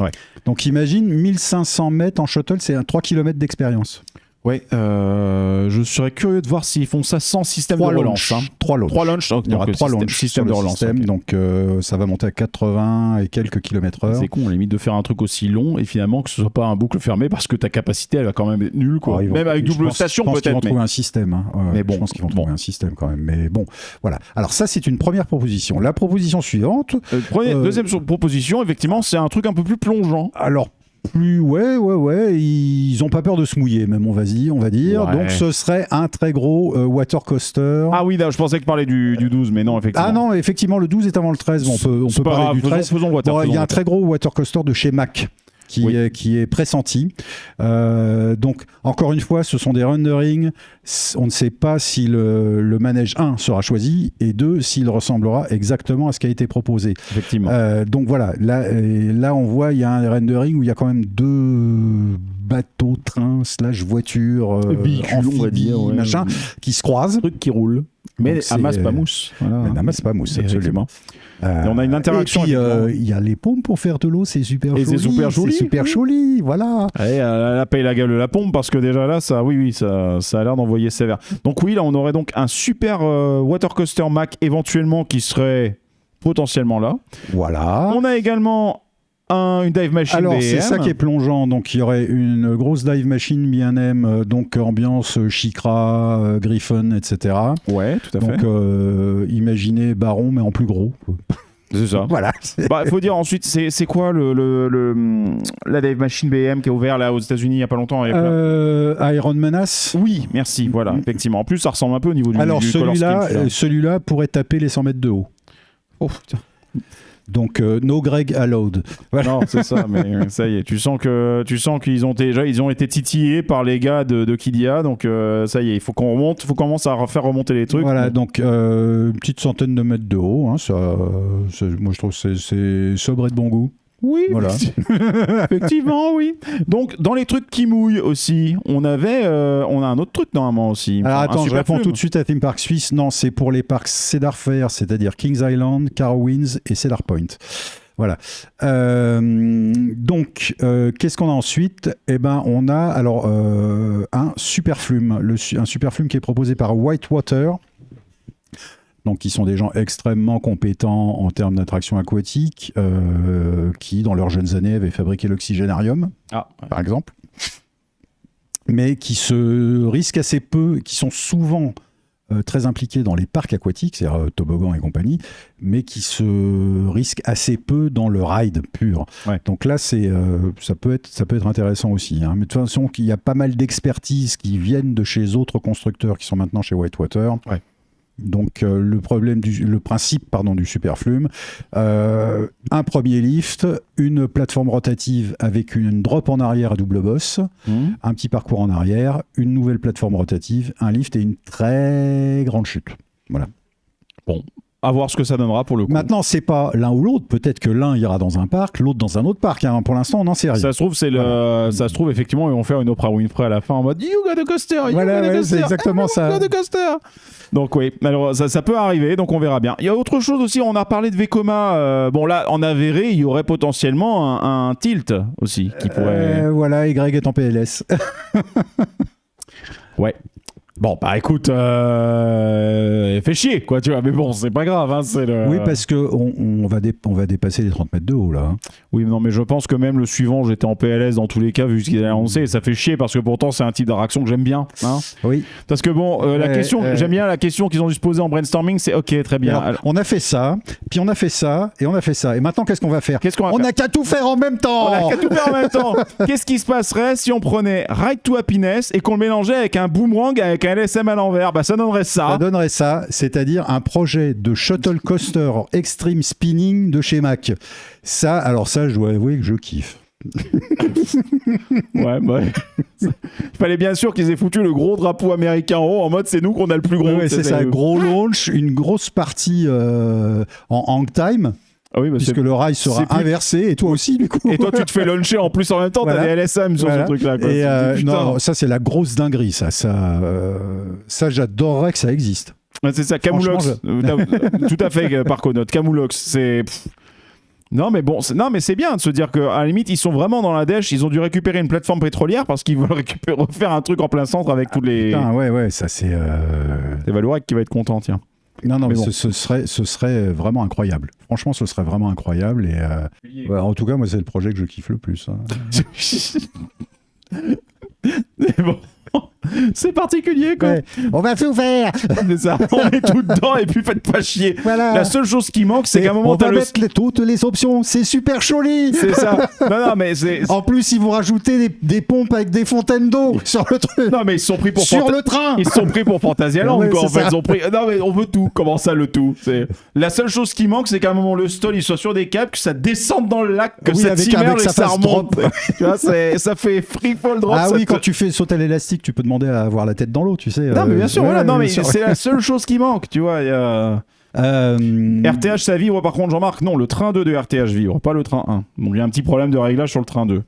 Ouais. Donc imagine 1500 mètres en shuttle, c'est 3 km d'expérience. Ouais, je serais curieux de voir s'ils font ça sans système de relance. 3 launches. Donc, il y aura 3 launches système de relance. Donc ça va monter à 80 et quelques km/h. C'est con, limite de faire un truc aussi long et finalement que ce soit pas un boucle fermée parce que ta capacité elle va quand même être nulle. Quoi. Même avec double station peut-être. Je pense qu'ils vont trouver un système. Hein. Mais bon, je pense qu'ils vont trouver un système quand même. Mais bon, voilà. Alors ça c'est une première proposition. La proposition suivante. Deuxième proposition, effectivement, c'est un truc un peu plus plongeant. Alors. Ils ont pas peur de se mouiller, même on va dire. Ouais. Donc ce serait un très gros water coaster. Ah oui, je pensais que tu parlais du 12, mais non, effectivement. Ah non, effectivement, le 12 est avant le 13. Bon, on peut parler du 13. Il y a un très gros water coaster de chez Mack. Qui est pressenti. Donc, encore une fois, ce sont des renderings. On ne sait pas si le manège 1 sera choisi et 2, s'il ressemblera exactement à ce qui a été proposé. Effectivement. Donc voilà, là, on voit, il y a un rendering où il y a quand même 2 bateaux, trains, voitures, Véhicules, on va dire, ouais. machin, qui se croisent. Truc qui roule. Mais Donc, Hamas pas mousse. Voilà. Hamas pas mousse, absolument. Et on a une interaction. Et puis, il y a les pompes pour faire de l'eau, c'est super Et joli. c'est super joli. C'est super joli, voilà. Allez, elle paye la gueule de la pompe parce que déjà là, ça a l'air d'envoyer sévère. Donc oui, là, on aurait donc un super water coaster Mack éventuellement qui serait potentiellement là. Voilà. On a également une dive machine Alors, BM. c'est ça qui est plongeant. Donc, il y aurait une grosse dive machine B&M, donc ambiance Chikra, Griffon, etc. Ouais, tout à fait. Donc, imaginez Baron, mais en plus gros. C'est ça. Voilà. Bah, il faut dire ensuite, c'est quoi la dive machine BM qui est ouvert là aux États-Unis il n'y a pas longtemps avec Iron Menace. Oui, merci. Voilà, effectivement. En plus, ça ressemble un peu au niveau du. Alors, du color scheme, celui-là pourrait taper les 100 mètres de haut. Oh putain. Donc, no Greg allowed. Voilà. Non, c'est ça, mais ça y est. Tu sens qu'ils ont été titillés par les gars de Kidia, donc ça y est, il faut qu'on commence à faire remonter les trucs. Voilà, donc une petite centaine de mètres de haut. Hein, moi, je trouve que c'est sobre et de bon goût. Oui, voilà. Effectivement, oui. Donc, dans les trucs qui mouillent aussi, on a un autre truc normalement aussi. Alors attends, je réponds Superflume. tout de suite à Theme Park Suisse. Non, c'est pour les parcs Cedar Fair, c'est-à-dire Kings Island, Carowinds et Cedar Point. Voilà. Donc, qu'est-ce qu'on a ensuite ? Eh ben, on a alors un Superflume, un Superflume qui est proposé par Whitewater. Donc, qui sont des gens extrêmement compétents en termes d'attraction aquatique, qui, dans leurs jeunes années, avaient fabriqué l'Oxygénarium, par exemple, mais qui se risquent assez peu, qui sont souvent très impliqués dans les parcs aquatiques, c'est-à-dire toboggan et compagnie, mais qui se risquent assez peu dans le ride pur. Ouais. Donc là, ça peut être intéressant aussi. Hein. Mais de toute façon, il y a pas mal d'expertises qui viennent de chez autres constructeurs qui sont maintenant chez Whitewater. Ouais. Donc le principe du Superflume, un premier lift, une plateforme rotative avec une drop en arrière à double bosse, un petit parcours en arrière, une nouvelle plateforme rotative, un lift et une très grande chute. Voilà. Bon, à voir ce que ça donnera pour le coup. Maintenant, c'est pas l'un ou l'autre. Peut-être que l'un ira dans un parc, l'autre dans un autre parc. Hein. Pour l'instant, on n'en sait rien. Ça se trouve effectivement, ils vont faire une Oprah Winfrey à la fin en mode You got a coaster, you got a coaster, c'est exactement ça. You got a coaster. Donc oui, alors ça peut arriver, donc on verra bien. Il y a autre chose aussi, on a parlé de Vekoma. Bon là, en avéré, il y aurait potentiellement un tilt aussi qui pourrait. Voilà, et Greg est en PLS. Ouais. Bon, bah écoute, fait chier, quoi, tu vois, mais bon, c'est pas grave. Hein, Oui, parce qu'on va dépasser les 30 mètres de haut, là. Hein. Oui, non, mais je pense que même le suivant, j'étais en PLS dans tous les cas, vu ce qu'ils avaient annoncé, et ça fait chier, parce que pourtant, c'est un type d'attraction que j'aime bien. Hein. Oui. Parce que bon, la question, j'aime bien la question qu'ils ont dû se poser en brainstorming, c'est ok, très bien. Alors, on a fait ça, puis on a fait ça, et on a fait ça. Et maintenant, qu'est-ce qu'on va faire ? On n'a qu'à tout faire en même temps. On n'a qu'à tout faire en même temps. Qu'est-ce qui se passerait si on prenait Ride to Happiness et qu'on le mélangeait avec un boomerang avec un LSM à l'envers ? Bah, ça donnerait ça. Ça donnerait ça, c'est-à-dire un projet de shuttle coaster extreme spinning de chez Mack. Ça, alors ça, je dois avouer que je kiffe. Ouais. Il fallait bien sûr qu'ils aient foutu le gros drapeau américain en haut en mode c'est nous qu'on a le plus gros. Ouais, c'est ça, gros launch, une grosse partie en hang time. Ah oui, puisque le rail sera inversé et toi aussi du coup. Et toi tu te fais launcher en plus en même temps, t'as des LSM sur ce truc là. Quoi. Et non, ça c'est la grosse dinguerie, ça j'adorerais que ça existe. Ouais, c'est ça, Camoulox. Tout à fait, Parconaute. Camoulox, c'est. Non mais bon, c'est bien de se dire qu'à la limite ils sont vraiment dans la dèche, ils ont dû récupérer une plateforme pétrolière parce qu'ils veulent refaire un truc en plein centre avec tous les. Putain, ouais, ça c'est. C'est Valourec qui va être content, tiens. Non, mais bon. ce serait vraiment incroyable. Franchement, ce serait vraiment incroyable. Et en tout cas, moi, c'est le projet que je kiffe le plus. Hein. Mais bon, c'est particulier quoi. Ouais. On va tout faire. C'est ça. On met tout dedans et puis faites pas chier. Voilà. La seule chose qui manque, c'est qu'à un moment on va mettre toutes les options. C'est super joli. C'est ça. Non, mais c'est. En plus, ils vont rajouter des pompes avec des fontaines d'eau sur le truc. Non, mais ils se sont pris pour le train. Ils se sont pris pour Fantasyland Ouais, quoi. En fait, ça. ils ont pris. Non, mais on veut tout. Comment ça, le tout ? C'est la seule chose qui manque, c'est qu'à un moment le stall il soit sur des câbles, que ça descende dans le lac, que ça s'immerge et que ça remonte. Tu vois, ça fait free fall drop. Ah oui, quand tu fais sauter l'élastique, tu peux demander à avoir la tête dans l'eau, tu sais. Non, mais bien sûr, voilà. Non, mais bien sûr. c'est la seule chose qui manque, tu vois. RTH ça vibre par contre, Jean-Marc. Non, le train 2 de RTH vibre, pas le train 1. Donc il y a un petit problème de réglage sur le train 2.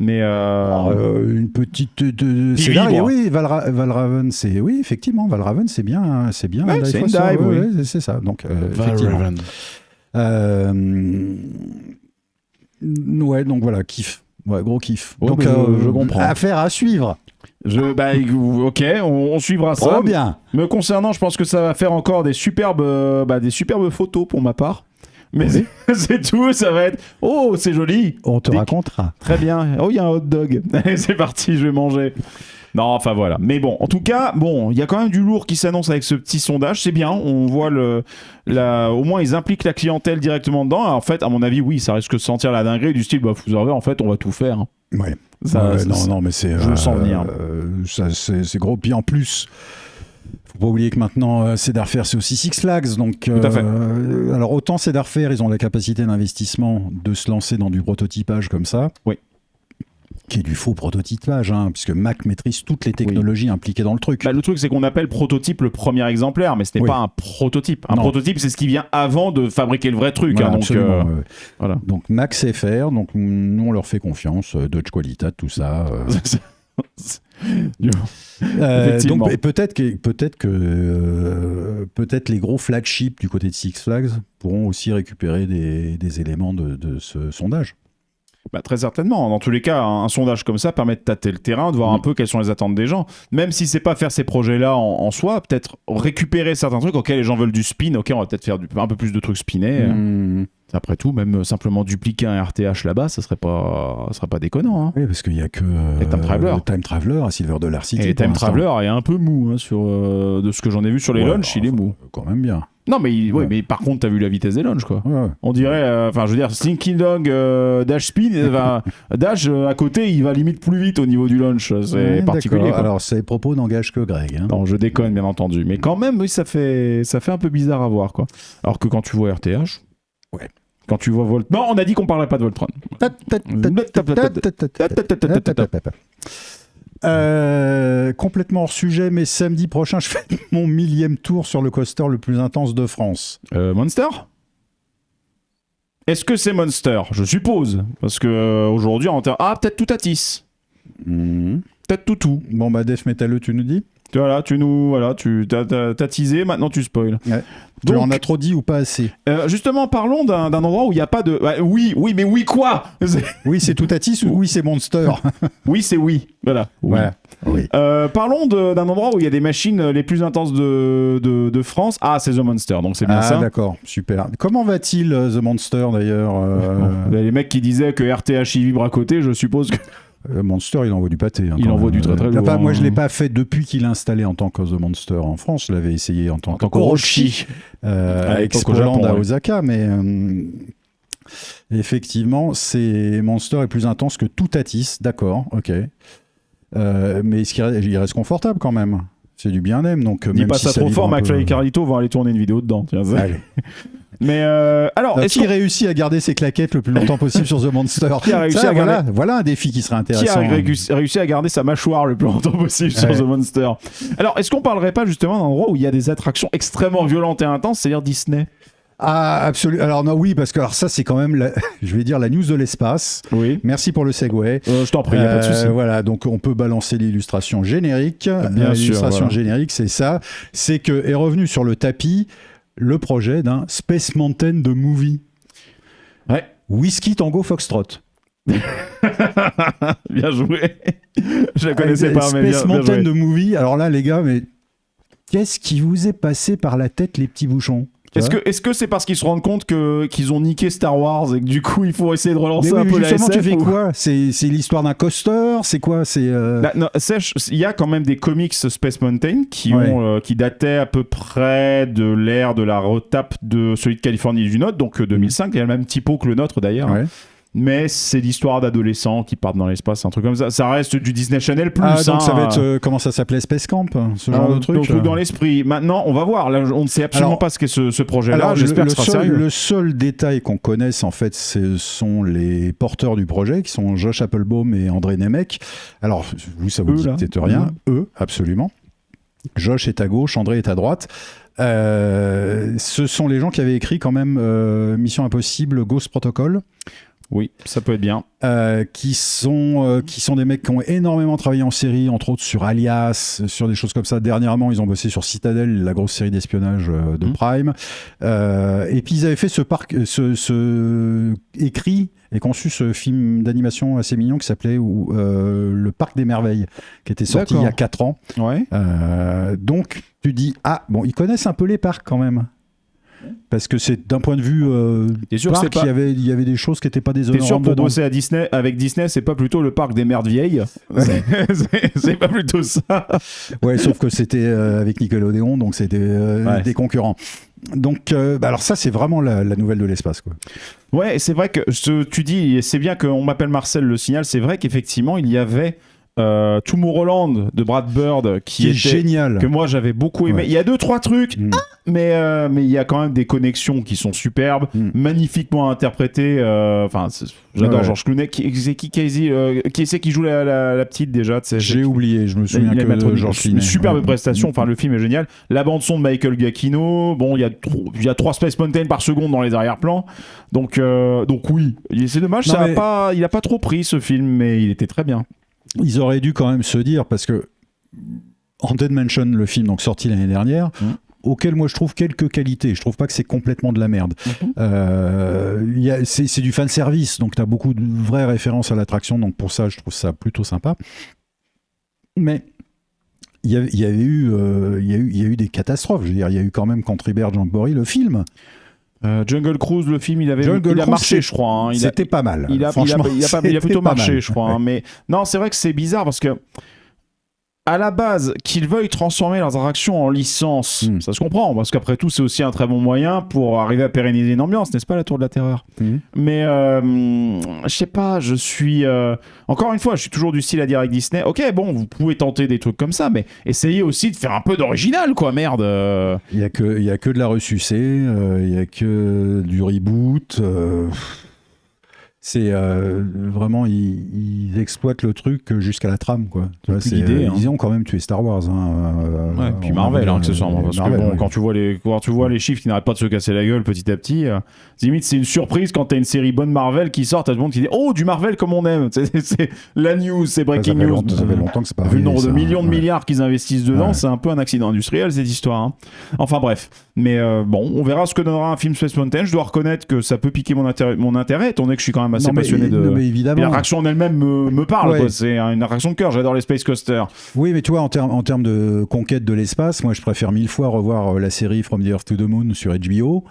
Mais une petite oui, Valraven, c'est oui, effectivement, Valraven, c'est bien, c'est une dive, oui. Ouais, c'est ça. Donc effectivement. Ouais, donc voilà, kiff. Ouais, gros kiff. Ouais, donc je comprends. Affaire à suivre. Ok, on suivra ça. Trop bien. Me concernant, je pense que ça va faire encore des superbes photos pour ma part. Mais oui. c'est tout, ça va être... Oh, c'est joli. On te racontera. Très bien. Oh, il y a un hot dog. Allez, c'est parti, je vais manger. Non, enfin voilà. Mais bon, en tout cas, il y a quand même du lourd qui s'annonce avec ce petit sondage. C'est bien, on voit au moins ils impliquent la clientèle directement dedans. Alors, en fait, à mon avis, oui, ça risque de sentir la dinguerie du style, vous savez, en fait, on va tout faire. Hein. Ouais. Non, mais c'est... Je le sens venir. C'est gros. Puis en plus... Faut pas oublier que maintenant, Cedar Fair, c'est aussi Six Flags. Donc, tout à fait. Alors, autant Cedar Fair, ils ont la capacité d'investissement de se lancer dans du prototypage comme ça. Oui. Qui est du faux prototypage, puisque Mac maîtrise toutes les technologies impliquées dans le truc. Le truc, c'est qu'on appelle prototype le premier exemplaire, mais ce n'est pas un prototype. Un prototype, c'est ce qui vient avant de fabriquer le vrai truc. Voilà, voilà. Donc Mac sait faire, donc nous on leur fait confiance, Dodge Qualitat, tout ça. Donc peut-être les gros flagships du côté de Six Flags pourront aussi récupérer des éléments de ce sondage. Très certainement. Dans tous les cas, un sondage comme ça permet de tâter le terrain, de voir un peu quelles sont les attentes des gens. Même si c'est pas faire ces projets-là en soi, peut-être récupérer certains trucs. Ok, les gens veulent du spin. Ok, on va peut-être faire un peu plus de trucs spinnés. Après tout, même simplement dupliquer un RTH là-bas, ça serait pas déconnant. Hein. Oui, parce qu'il y a que Time Traveler à Silver Dollar City. Et Time Traveler est un peu mou de ce que j'en ai vu sur les launchs, il est mou. Quand même bien. Non, mais par contre, t'as vu la vitesse des launches, quoi. Ouais. On dirait, je veux dire, Slinky Dog Dash Speed, Dash à côté, il va limite plus vite au niveau du launch. C'est particulier. Quoi. Alors, ces propos n'engagent que Greg. Hein. Non, je déconne, bien entendu. Mais quand même, oui, ça fait un peu bizarre à voir, quoi. Alors que quand tu vois RTH. Ouais. Quand tu vois Volt. Non, on a dit qu'on parlerait pas de Voltron. Complètement hors sujet, mais samedi prochain, je fais mon 1000e tour sur le coaster le plus intense de France. Monster ? Est-ce que c'est Monster ? Je suppose. Parce que aujourd'hui, peut-être Toutatis. Peut-être Toutou. Bon, Def Metal, tu nous dis ? Voilà, tu t'as teasé, maintenant tu spoil. Ouais. Donc, tu en as trop dit ou pas assez ? Justement, parlons d'un endroit où il n'y a pas de... oui, mais oui quoi ? Oui, c'est Toutatis ou oui, c'est Monster ? Oui, c'est oui. Voilà. Oui. Parlons d'un endroit où il y a des machines les plus intenses de France. Ah, c'est The Monster, donc c'est bien ça. Ah, d'accord, super. Comment va-t-il, The Monster, d'ailleurs Les mecs qui disaient que RTH y vibre à côté, je suppose que... Monster, il envoie du pâté. Il envoie du très très lourd. Moi, je ne l'ai pas fait depuis qu'il est installé en tant que The Monster en France. Je l'avais essayé en tant qu'Orochi à Expoland à Osaka. Mais effectivement, Monster est plus intense que Toutatis. D'accord, ok. Mais il reste confortable quand même. C'est du bien-aime. Dis pas ça trop fort, McFly et Carlito vont aller tourner une vidéo dedans. Tiens, allez. Mais alors, est-ce qu'il réussit à garder ses claquettes le plus longtemps possible sur The Monster ? Voilà un défi qui serait intéressant. Qui a réussi à garder sa mâchoire le plus longtemps possible sur The Monster. Alors, est-ce qu'on parlerait pas justement d'un endroit où il y a des attractions extrêmement violentes et intenses, c'est-à-dire Disney ? Ah, absolument. Alors, non, oui, parce que ça, c'est quand même, je vais dire, la news de l'espace. Oui. Merci pour le segue. Je t'en prie, il n'y a pas de souci. Voilà, donc on peut balancer l'illustration générique. Bien sûr. L'illustration générique, c'est ça. C'est que est revenu sur le tapis le projet d'un Space Mountain de movie. Ouais. Whisky Tango Foxtrot. Bien joué. Je la connaissais pas, mais Space Mountain de movie. Alors là, les gars, mais qu'est-ce qui vous est passé par la tête, les petits bouchons ? Est-ce que c'est parce qu'ils se rendent compte qu'ils ont niqué Star Wars et que du coup il faut essayer de relancer un peu la SF ? Tu fais quoi ? C'est l'histoire d'un coaster ? C'est quoi ? Il y a quand même des comics Space Mountain qui dataient à peu près de l'ère de la retape de celui de Californie du Nord, donc 2005. Il y a le même typo que le nôtre d'ailleurs. Ouais. Mais c'est l'histoire d'adolescents qui partent dans l'espace, un truc comme ça. Ça reste du Disney Channel+. Donc ça va être, comment ça s'appelait, Space Camp, ce genre de truc. Donc dans l'esprit. Maintenant, on va voir. Là, on ne sait absolument pas ce qu'est ce projet-là. J'espère que ce sera sérieux. Le seul détail qu'on connaisse, en fait, ce sont les porteurs du projet, qui sont Josh Applebaum et André Nemec. Alors, vous, ça vous dit peut-être rien. Eux, absolument. Josh est à gauche, André est à droite. Ce sont les gens qui avaient écrit quand même Mission Impossible, Ghost Protocol. Oui, ça peut être bien. Qui sont des mecs qui ont énormément travaillé en série, entre autres sur Alias, sur des choses comme ça. Dernièrement, ils ont bossé sur Citadel, la grosse série d'espionnage de Prime. Et puis ils avaient fait écrit et conçu ce film d'animation assez mignon qui s'appelait Le Parc des Merveilles, qui était sorti il y a 4 ans. Ouais. Donc tu dis, ils connaissent un peu les parcs quand même. Parce que c'est d'un point de vue parc, il y avait des choses qui n'étaient pas déshonorantes. T'es sûr pour bosser avec Disney, c'est pas plutôt le parc des merdes vieilles? C'est pas plutôt ça? Ouais, sauf que c'était avec Nickelodeon, donc c'était des concurrents. Donc, alors ça, c'est vraiment la nouvelle de l'espace, quoi. Ouais, c'est vrai que tu dis, c'est bien qu'on m'appelle Marcel le signal, c'est vrai qu'effectivement, il y avait Tomorrowland de Brad Bird qui était génial, que moi j'avais beaucoup aimé. Il y a 2-3 trucs, mais il y a quand même des connexions qui sont superbes, magnifiquement interprétées. J'adore George Clooney. Qui c'est qui joue la petite déjà? J'ai oublié, je me souviens que de George Clooney. Une superbe prestation. Enfin, le film est génial. La bande son de Michael Giacchino. Bon, il y a 3 Space Mountain par seconde dans les arrière-plans. Donc oui, c'est dommage. Il a pas trop pris ce film, mais il était très bien. Ils auraient dû quand même se dire, parce que Haunted Mansion, le film donc sorti l'année dernière, auquel moi je trouve quelques qualités. Je trouve pas que c'est complètement de la merde. C'est du fan service, donc tu as beaucoup de vraies références à l'attraction, donc pour ça je trouve ça plutôt sympa. Mais il y a eu des catastrophes. Je veux dire, il y a eu quand même Country Bear Jamboree, le film. Jungle Cruise, le film, il a marché, je crois. Hein. C'était pas mal. Il a plutôt marché, je crois. Hein. Mais non, c'est vrai que c'est bizarre parce que à la base, qu'ils veuillent transformer leurs attractions en licence, ça se comprend, parce qu'après tout, c'est aussi un très bon moyen pour arriver à pérenniser une ambiance, n'est-ce pas, la Tour de la Terreur? Mais je sais pas, je suis... Encore une fois, je suis toujours du style à dire avec Disney, ok, bon, vous pouvez tenter des trucs comme ça, mais essayez aussi de faire un peu d'original, quoi, merde. Il y a que de la ressucée, il y a que du reboot... C'est vraiment, ils exploitent le truc jusqu'à la trame, quoi. Tu vois, ils ont quand même tué Star Wars. Puis Marvel, accessoirement. Parce que bon, quand tu vois les chiffres qui n'arrêtent pas de se casser la gueule petit à petit, limite, c'est une surprise quand t'as une série bonne Marvel qui sort, t'as tout le monde qui dit oh, du Marvel comme on aime. C'est la news, c'est breaking news. Ça fait longtemps que c'est pas vu le nombre de millions de milliards qu'ils investissent dedans, c'est un peu un accident industriel, cette histoire. Hein. Enfin bref. Mais bon, on verra ce que donnera un film Space Mountain. Je dois reconnaître que ça peut piquer mon intérêt, étant donné que je suis quand même assez passionné de... évidemment. La réaction en elle-même me parle, quoi. C'est une réaction de cœur, j'adore les Space Coasters. Oui, mais tu vois, en termes de conquête de l'espace, moi je préfère 1000 fois revoir la série From the Earth to the Moon sur HBO,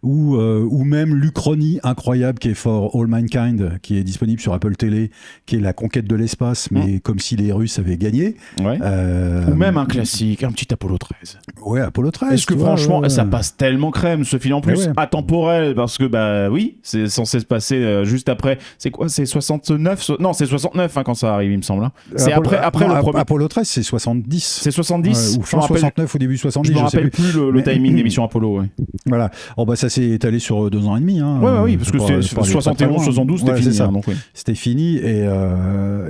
ou même l'Uchronie incroyable qui est For All Mankind, qui est disponible sur Apple Télé, qui est la conquête de l'espace, mais comme si les Russes avaient gagné. Ouais. Ou même un classique, un petit Apollo 13. Ouais, Apollo 13. Est-ce que franchement, ça passe tellement crème, ce film en plus atemporel, parce que bah oui, c'est censé se passer juste après. C'est quoi? C'est 69? Non, c'est 69 quand ça arrive, il me semble. Hein. C'est après le premier. Apollo 13, c'est 70. C'est 70 ou fin 69 ou début 70. Je me rappelle plus le timing d'émission Apollo. Ouais. Voilà. Oh, bah, ça s'est étalé sur 2 ans et demi. Hein, oui, parce que c'était 71, 72, c'était fini. Ça. Hein, donc, oui. C'était fini. Et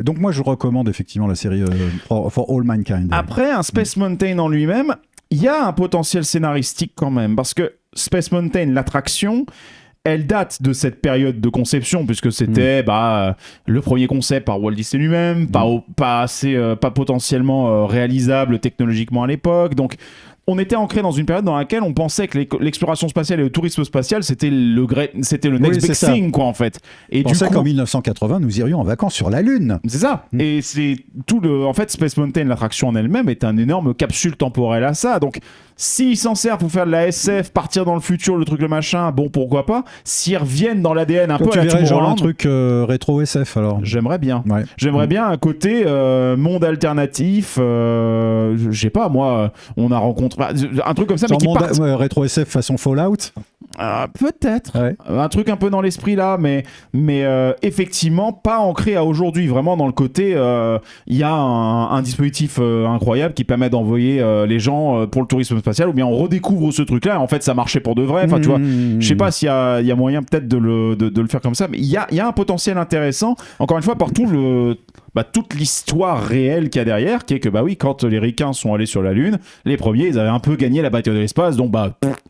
donc, moi, je recommande effectivement la série For All Mankind. Après, un Space Mountain en lui-même, il y a un potentiel scénaristique quand même. Parce que Space Mountain, l'attraction, elle date de cette période de conception, puisque c'était le premier concept par Walt Disney lui-même, pas potentiellement réalisable technologiquement à l'époque. Donc, on était ancré dans une période dans laquelle on pensait que l'exploration spatiale et le tourisme spatial c'était le next big thing, quoi, en fait. Et on pensait qu'en 1980 nous irions en vacances sur la Lune. C'est ça. Et c'est tout en fait, Space Mountain, l'attraction en elle-même, est un énorme capsule temporelle à ça. Donc s'ils s'en servent pour faire de la SF, partir dans le futur, le truc, le machin, bon, pourquoi pas. S'ils reviennent dans l'ADN un peu à la Tomorrowland, un truc rétro SF, alors. J'aimerais bien. Ouais. J'aimerais bien un côté monde alternatif. Je sais pas, moi, on a rencontré un truc comme ça, mais qui part... rétro SF façon Fallout. Peut-être. Ouais. Un truc un peu dans l'esprit là, mais effectivement pas ancré à aujourd'hui. Vraiment dans le côté, il y a un dispositif incroyable qui permet d'envoyer les gens pour le tourisme spatial, ou bien on redécouvre ce truc-là. En fait, ça marchait pour de vrai. Enfin, tu vois, je sais pas s'il y a moyen peut-être de le faire comme ça, mais il y a un potentiel intéressant. Encore une fois, par toute l'histoire réelle qu'il y a derrière, qui est que bah oui, quand les Ricains sont allés sur la Lune, les premiers, ils avaient un peu gagné la bataille de l'espace, donc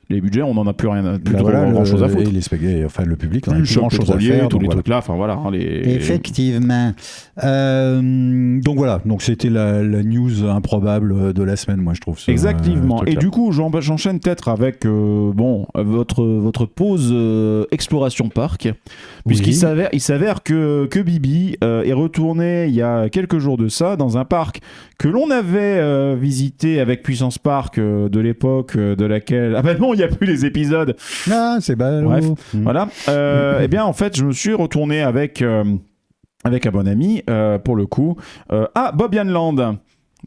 les budgets, on n'en a plus rien, grand chose à foutre. Et les spaghettis, enfin le public, on a Le plus choc grand chose à pétrolier, faire. tous les trucs là, enfin voilà. Effectivement. Donc voilà, donc c'était la news improbable de la semaine, moi je trouve. Exactement. Et du coup, j'enchaîne peut-être avec votre pause exploration parc, puisqu'il s'avère que Bibi est retourné il y a quelques jours de ça dans un parc que l'on avait visité avec Puissance Park de l'époque de laquelle... Ah ben non, il n'y a plus les épisodes. Ah, c'est ballot. Bref, voilà. Eh bien, en fait, je me suis retourné avec un bon ami, pour le coup, à Bobbian Land,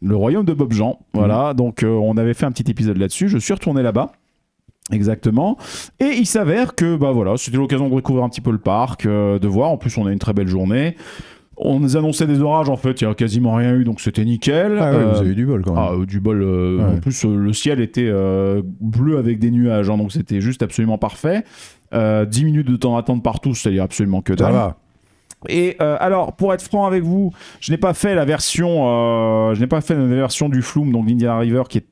le royaume de Bob Jean. Voilà, donc on avait fait un petit épisode là-dessus. Je suis retourné là-bas. Exactement. Et il s'avère que c'était l'occasion de découvrir un petit peu le parc, de voir. En plus, on a une très belle journée. On nous annonçait des orages, en fait, il n'y a quasiment rien eu, donc c'était nickel. Ah ouais, vous avez eu du bol quand même. Du bol. En plus, le ciel était bleu avec des nuages, donc c'était juste absolument parfait. 10 minutes de temps d'attente partout, c'est-à-dire absolument que dalle. Ça va. Et alors, pour être franc avec vous, je n'ai pas fait la version du Flume, donc d'Indiana River, qui est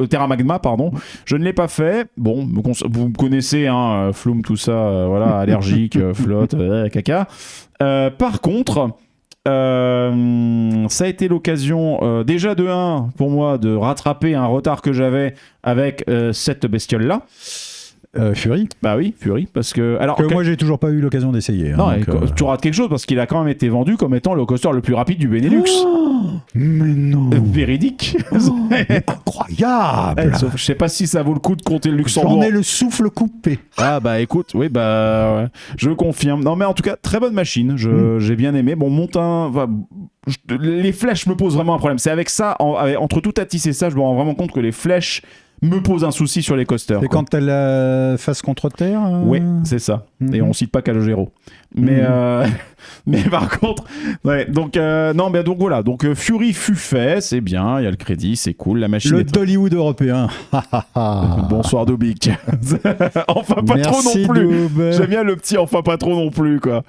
Terra Magma, pardon. Je ne l'ai pas fait. Bon, vous me connaissez, hein, Flume, tout ça, voilà, allergique, flotte, caca. Par contre, ça a été l'occasion, déjà de 1, pour moi, de rattraper un retard que j'avais avec cette bestiole-là. Fury. Bah oui, Fury, parce que... Alors, moi, j'ai toujours pas eu l'occasion d'essayer. Non, tu rates quelque chose, parce qu'il a quand même été vendu comme étant le coaster le plus rapide du Benelux. Mais non. Véridique. Incroyable. Je sais pas si ça vaut le coup de compter le Luxembourg. J'en ai le souffle coupé. Ah bah écoute, oui, je confirme. Non mais en tout cas, très bonne machine, j'ai bien aimé. Bon, les flèches me posent vraiment un problème. C'est avec ça, entre tout Atis et ça, je me rends vraiment compte que les flèches me pose un souci sur les coasters. C'est quand elle la face contre terre Oui, c'est ça. Et on cite pas Calogero. Mais par contre, ouais, donc donc voilà. Donc Fury fut fait, c'est bien, il y a le crédit, c'est cool, la machine. Le Dollywood européen. Bonsoir Dubik. Enfin pas Merci trop non plus. Dub. J'aime bien le petit enfin pas trop non plus quoi.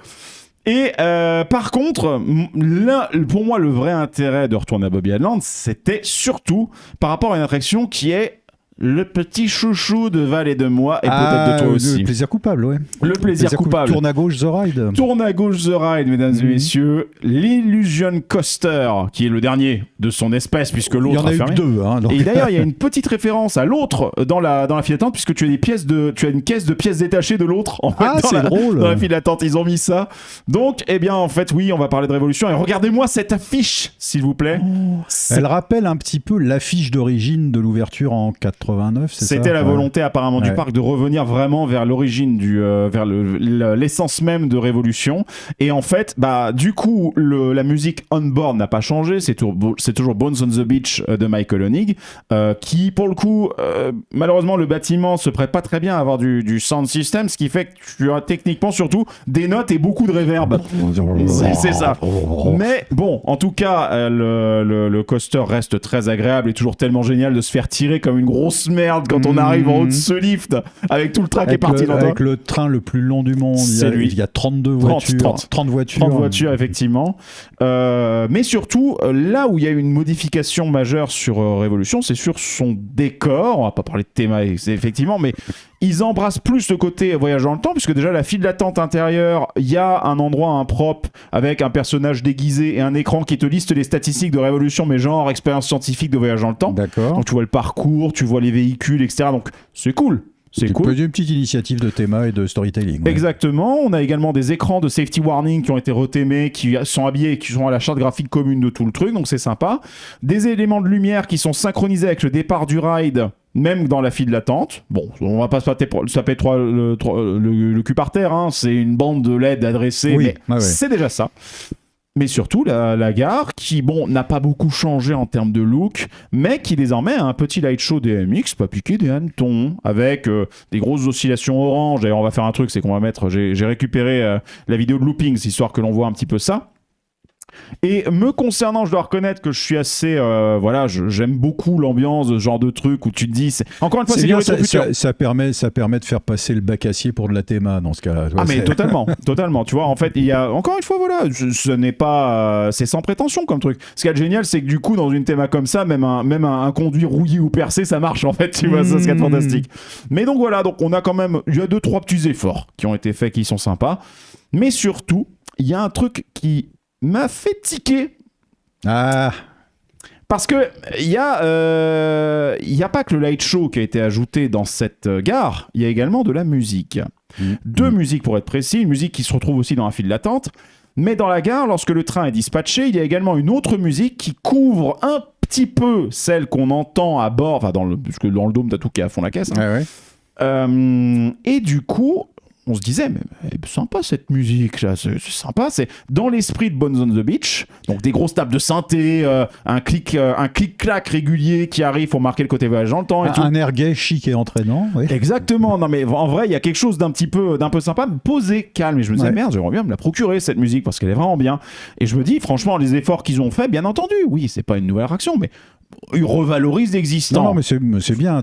Et par contre, là, pour moi, le vrai intérêt de retourner à Bobby Island, c'était surtout par rapport à une attraction qui est le petit chouchou de Val et de moi, et peut-être de toi aussi. Le plaisir coupable, ouais. Le plaisir coupable. Tourne à gauche, The Ride. Tourne à gauche, The Ride, mesdames et messieurs. L'Illusion Coaster, qui est le dernier de son espèce, puisque l'autre a fermé. Il y en a eu 2. Hein, donc... Et d'ailleurs, il y a une petite référence à l'autre dans la file d'attente, puisque tu as une caisse de pièces détachées de l'autre. En fait, c'est drôle. Dans la file d'attente, ils ont mis ça. Donc, eh bien, en fait, oui, on va parler de Révolution. Et regardez-moi cette affiche, s'il vous plaît. Elle rappelle un petit peu l'affiche d'origine de l'ouverture en 89, c'est ça ? C'était la volonté apparemment du parc de revenir vraiment vers l'origine vers l'essence même de Révolution. Et en fait, du coup, la musique on board n'a pas changé. C'est toujours Bones on the Beach de Michael Honig, qui pour le coup, malheureusement, le bâtiment se prête pas très bien à avoir du sound system, ce qui fait que tu as techniquement surtout des notes et beaucoup de reverb. C'est ça. Mais bon, en tout cas, le coaster reste très agréable et toujours tellement génial de se faire tirer comme une grosse merde quand on arrive en haut de ce lift avec tout le train qui est parti dans avec le train le plus long du monde. Il y a 32 voitures. 30 voitures. 30 voitures, effectivement. Mais surtout, là où il y a eu une modification majeure sur Révolution, c'est sur son décor. On va pas parler de théma, effectivement, mais ils embrassent plus le côté voyage dans le temps, puisque déjà la file d'attente intérieure, il y a un endroit impropre avec un personnage déguisé et un écran qui te liste les statistiques de Révolution, mais genre expérience scientifique de voyage dans le temps. D'accord. Donc tu vois le parcours, tu vois les véhicules, etc. Donc c'est cool. C'est cool. Une petite initiative de théma et de storytelling. Ouais. Exactement. On a également des écrans de safety warning qui ont été retémés, qui sont habillés, qui sont à la charte graphique commune de tout le truc, donc c'est sympa. Des éléments de lumière qui sont synchronisés avec le départ du ride, même dans la file d'attente. Bon, on va pas se taper le cul par terre, hein. C'est une bande de LED adressée, mais c'est déjà ça. Mais surtout la gare qui, n'a pas beaucoup changé en termes de look, mais qui désormais a un petit light show DMX, pas piqué des hannetons, avec des grosses oscillations orange. D'ailleurs, on va faire un truc, c'est qu'on va mettre, j'ai récupéré la vidéo de Loopings, histoire que l'on voit un petit peu ça. Et me concernant, je dois reconnaître que je suis assez, voilà, j'aime beaucoup l'ambiance de ce genre de truc où tu te dis, encore une fois, c'est bien, du rétro-futur. ça permet de faire passer le bac acier pour de la théma dans ce cas-là. Ah mais totalement. Tu vois, en fait, il y a encore une fois, voilà, ce n'est pas, c'est sans prétention comme truc. Ce qui est génial, c'est que du coup, dans une théma comme ça, même un conduit rouillé ou percé, ça marche en fait. Tu vois, ça serait fantastique. Mais donc voilà, donc on a quand même, il y a 2-3 petits efforts qui ont été faits, qui sont sympas. Mais surtout, il y a un truc qui m'a fait tiquer. Ah. Parce que il y a pas que le light show qui a été ajouté dans cette gare, il y a également de la musique. Deux musiques pour être précis, une musique qui se retrouve aussi dans la file d'attente. Mais dans la gare, lorsque le train est dispatché, il y a également une autre musique qui couvre un petit peu celle qu'on entend à bord, enfin puisque dans le dôme t'as tout qui est à fond la caisse. Hein. Ah ouais. Et du coup, on se disait, mais c'est sympa cette musique, là, c'est sympa. C'est dans l'esprit de Bones on the Beach, donc des grosses tables de synthé, un clic-clac régulier qui arrive pour marquer le côté voyage dans le temps. Et tout. Un air gay, chic et entraînant. Oui. Exactement. Non, mais en vrai, il y a quelque chose d'un peu sympa, posé, calme. Et je me disais, merde, j'aimerais bien me la procurer cette musique parce qu'elle est vraiment bien. Et je me dis, franchement, les efforts qu'ils ont fait, bien entendu, oui, c'est pas une nouvelle attraction, mais ils revalorisent l'existant. Non, mais c'est bien.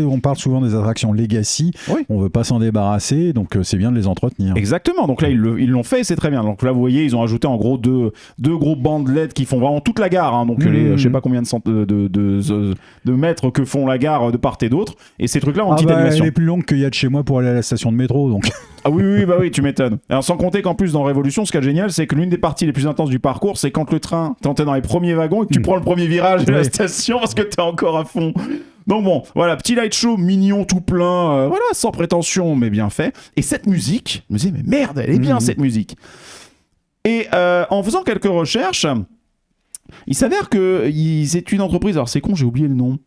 On parle souvent des attractions legacy. Oui. On veut pas s'en débarrasser, donc c'est bien de les entretenir. Exactement. Donc là, ils l'ont fait et c'est très bien. Donc là, vous voyez, ils ont ajouté en gros deux gros bandes LED qui font vraiment toute la gare. Hein. Donc je sais pas combien de mètres que font la gare de part et d'autre. Et ces trucs-là ont une petite animation. Elle est plus longue qu'il y a de chez moi pour aller à la station de métro. Donc. Ah oui, tu m'étonnes. Alors sans compter qu'en plus dans Révolution, ce qui est génial, c'est que l'une des parties les plus intenses du parcours, c'est quand le train, t'es dans les premiers wagons et que tu prends le premier virage de la station parce que t'es encore à fond. Donc bon, voilà, petit light show mignon tout plein, voilà, sans prétention mais bien fait. Et cette musique, je me disais mais merde, elle est bien cette musique. Et en faisant quelques recherches, il s'avère que c'est une entreprise, alors c'est con, j'ai oublié le nom.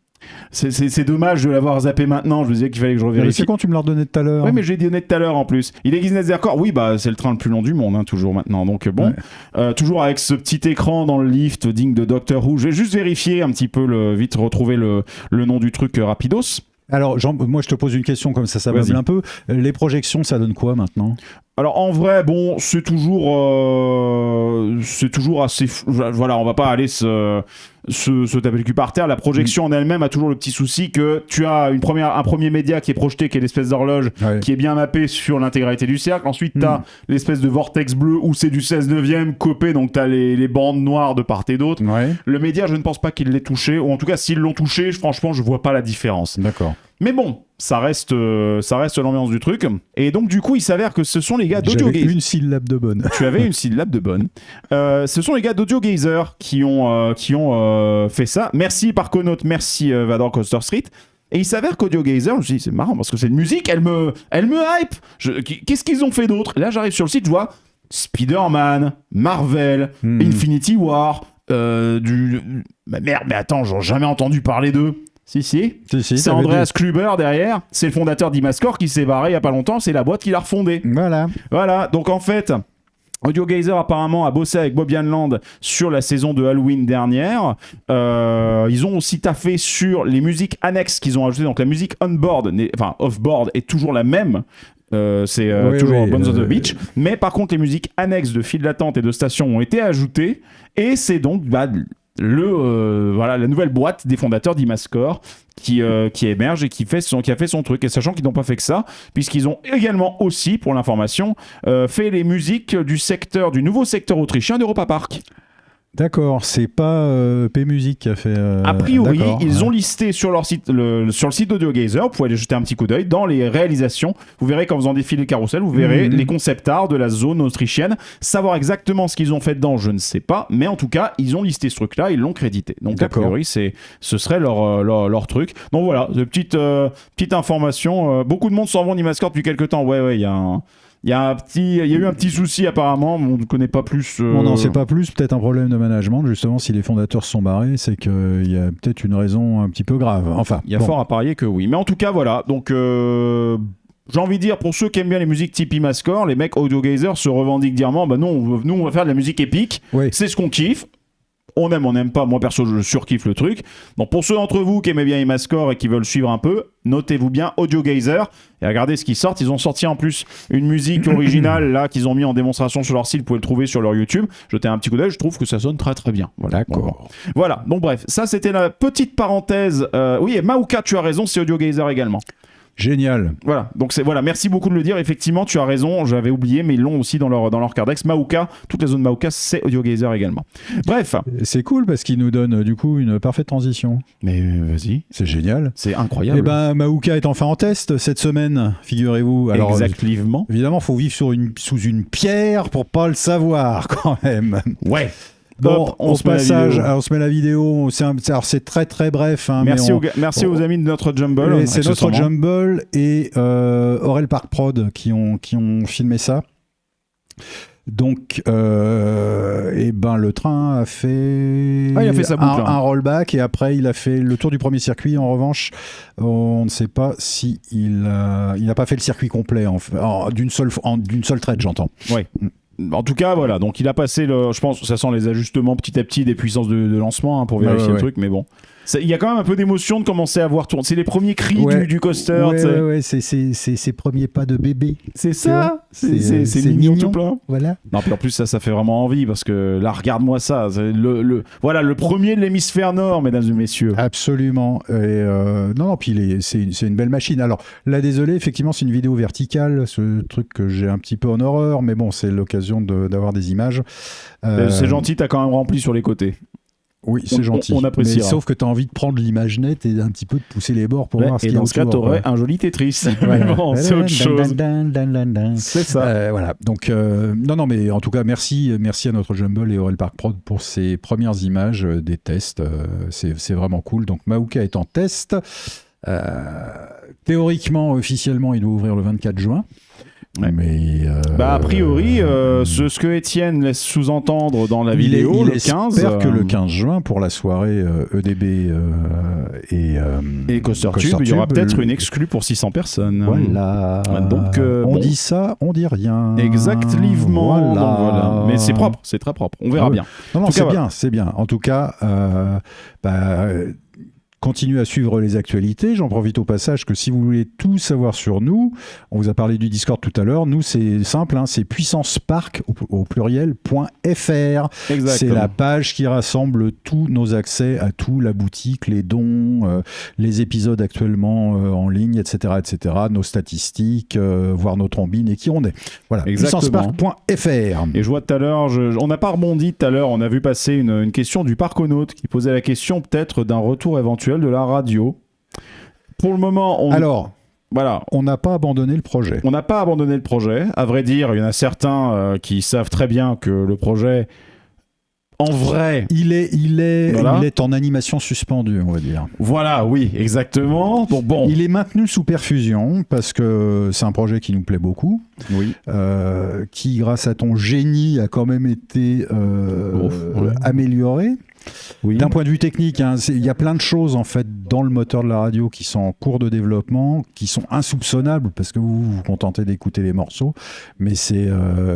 C'est dommage de l'avoir zappé maintenant. Je me disais qu'il fallait que je revérifie. C'est quand tu me l'as redonné tout à l'heure. Oui, mais j'ai donné tout à l'heure en plus. Il est Guinness des records. Oui, bah c'est le train le plus long du monde, hein, toujours maintenant. Donc bon, toujours avec ce petit écran dans le lift digne de Doctor Who. Je vais juste vérifier un petit peu, vite retrouver le nom du truc rapidos. Alors, moi, je te pose une question comme ça meuble un peu. Les projections, ça donne quoi maintenant ? Alors en vrai, bon, c'est toujours assez. Voilà, on va pas aller se taper le cul par terre. La projection en elle-même a toujours le petit souci que tu as un premier média qui est projeté, qui est l'espèce d'horloge, qui est bien mappé sur l'intégralité du cercle. Ensuite, tu as l'espèce de vortex bleu où c'est du 16/9 copé, donc tu as les bandes noires de part et d'autre. Ouais. Le média, je ne pense pas qu'il l'ait touché, ou en tout cas, s'ils l'ont touché, franchement, je vois pas la différence. D'accord. Mais bon, ça reste l'ambiance du truc. Et donc, du coup, il s'avère que ce sont les gars d'Audio Gazer. J'avais une syllabe de bonne. Tu avais une syllabe de bonne. Ce sont les gars d'Audio Gazer qui ont fait ça. Merci Parconaut, merci Vador Coaster Street. Et il s'avère qu'Audio Gazer, je me suis dit, c'est marrant parce que cette musique, elle me hype. Qu'est-ce qu'ils ont fait d'autre ? Là, j'arrive sur le site, je vois Spider-Man, Marvel, Infinity War, merde, mais attends, j'en ai jamais entendu parler d'eux. Si, c'est Andreas Kluber derrière, c'est le fondateur d'Imascore qui s'est barré il y a pas longtemps, c'est la boîte qui l'a refondé. Voilà, donc en fait, Audio Gazer apparemment a bossé avec Bobby Hanlon sur la saison de Halloween dernière. Ils ont aussi taffé sur les musiques annexes qu'ils ont ajoutées, donc la musique off-board est toujours la même. C'est toujours Bones on the Beach, mais par contre les musiques annexes de file d'attente et de station ont été ajoutées et c'est donc la nouvelle boîte des fondateurs d'Imascore qui émerge et qui a fait son truc. Et sachant qu'ils n'ont pas fait que ça, puisqu'ils ont également aussi, pour l'information, fait les musiques du nouveau secteur autrichien d'Europa Park. D'accord, c'est pas P-Music qui a fait... A priori, ils ont listé sur leur site, sur le site d'Audio Gazer, vous pouvez aller jeter un petit coup d'œil, dans les réalisations, vous verrez quand vous en défilez le carrousel, vous verrez les concept art de la zone autrichienne. Savoir exactement ce qu'ils ont fait dedans, je ne sais pas, mais en tout cas, ils ont listé ce truc-là, ils l'ont crédité. Donc a priori, ce serait leur truc. Donc voilà, de petite information. Beaucoup de monde s'en vont d'Imascore depuis quelques temps. Ouais, il y a eu un petit souci apparemment, on ne connaît pas plus. On n'en sait pas plus, peut-être un problème de management. Justement, si les fondateurs se sont barrés, c'est qu'il y a peut-être une raison un petit peu grave. Enfin, il y a fort à parier que oui. Mais en tout cas, voilà. Donc, j'ai envie de dire, pour ceux qui aiment bien les musiques type Imascore, les mecs Audio Gazer se revendiquent dire non, nous on va faire de la musique épique. Oui. C'est ce qu'on kiffe. on aime, on n'aime pas. Moi perso, je surkiffe le truc. Donc pour ceux d'entre vous qui aimaient bien Imascore et qui veulent suivre un peu, notez-vous bien Audio Geyser et regardez ce qu'ils sortent. Ils ont sorti en plus une musique originale là qu'ils ont mis en démonstration sur leur site. Vous pouvez le trouver sur leur YouTube. Jetez un petit coup d'œil. Je trouve que ça sonne très très bien. Voilà. D'accord. Voilà. Donc bref, ça c'était la petite parenthèse. Oui, et Maouka, tu as raison, c'est Audio Geyser également. Génial. Voilà, donc voilà, merci beaucoup de le dire. Effectivement, tu as raison, j'avais oublié, mais ils l'ont aussi dans leur cardex. Maouka, toutes les zones Maouka, c'est Audio Geyser également. Bref. C'est cool parce qu'il nous donne du coup une parfaite transition. Mais vas-y. C'est génial. C'est incroyable. Eh ben, Maouka est enfin en test cette semaine, figurez-vous. Alors, exactement. Évidemment, faut vivre sous une pierre pour pas le savoir quand même. Ouais. Bon, Hop, on se met la vidéo. C'est très très bref. Hein, merci aux amis de notre Jumble. C'est notre Jumble et Aurel Park Prod qui ont filmé ça. Donc, le train a fait, il a fait sa boucle, un rollback et après il a fait le tour du premier circuit. En revanche, on ne sait pas si il n'a pas fait le circuit complet d'une seule traite, j'entends. Ouais. En tout cas, voilà. Donc, il a passé je pense que ça sent les ajustements petit à petit des puissances de lancement pour vérifier le truc, mais bon. Il y a quand même un peu d'émotion de commencer à voir tourner. C'est les premiers cris du coaster. Ouais, c'est ses premiers pas de bébé. C'est ça. C'est mignon tout plein. Voilà. Non, puis en plus, ça fait vraiment envie parce que là, regarde-moi ça. Voilà, le premier de l'hémisphère nord, mesdames et messieurs. Absolument. Et puis c'est une belle machine. Alors là, désolé, effectivement, c'est une vidéo verticale, ce truc que j'ai un petit peu en horreur, mais bon, c'est l'occasion d'avoir des images. C'est gentil, t'as quand même rempli sur les côtés. Oui, c'est gentil. On apprécie. Sauf que tu as envie de prendre l'image nette et un petit peu de pousser les bords pour voir ce qu'il y a autour. Et dans ce cas, tu aurais un joli Tetris. Voilà. Bon, c'est autre chose. C'est ça. Voilà. Donc, non, mais en tout cas, merci à notre Jumble et Aurel Park Prod pour ces premières images des tests. C'est vraiment cool. Donc, Maouka est en test. Théoriquement, officiellement, il doit ouvrir le 24 juin. Ouais. Mais a priori, ce que Étienne laisse sous-entendre dans la vidéo, il le 15... J'espère que le 15 juin, pour la soirée EDB et Coaster Tube, il y aura peut-être une exclue pour 600 personnes. Voilà. Donc, on dit ça, on dit rien. Exactement. Voilà. Mais c'est propre, c'est très propre. On verra bien. Non, c'est bien. En tout cas, continuez à suivre les actualités. J'en profite au passage que si vous voulez tout savoir sur nous, on vous a parlé du Discord tout à l'heure. Nous, c'est simple, c'est puissancepark au pluriel.fr. C'est la page qui rassemble tous nos accès à tout, la boutique, les dons, les épisodes actuellement en ligne, etc., nos statistiques, voir nos trombines et qui on est. Voilà, puissancepark.fr. Et je vois tout à l'heure, on n'a pas rebondi tout à l'heure, on a vu passer une question du Parconaute qui posait la question peut-être d'un retour éventuel de la radio. Pour le moment, on n'a pas abandonné le projet. On n'a pas abandonné le projet. À vrai dire, il y en a certains qui savent très bien que le projet, en vrai, il est en animation suspendue, on va dire. Voilà, oui, exactement. Donc bon, il est maintenu sous perfusion parce que c'est un projet qui nous plaît beaucoup. Oui. Qui, grâce à ton génie, a quand même été amélioré. Oui. D'un point de vue technique, il y a plein de choses en fait dans le moteur de la radio qui sont en cours de développement, qui sont insoupçonnables parce que vous vous contentez d'écouter les morceaux, mais c'est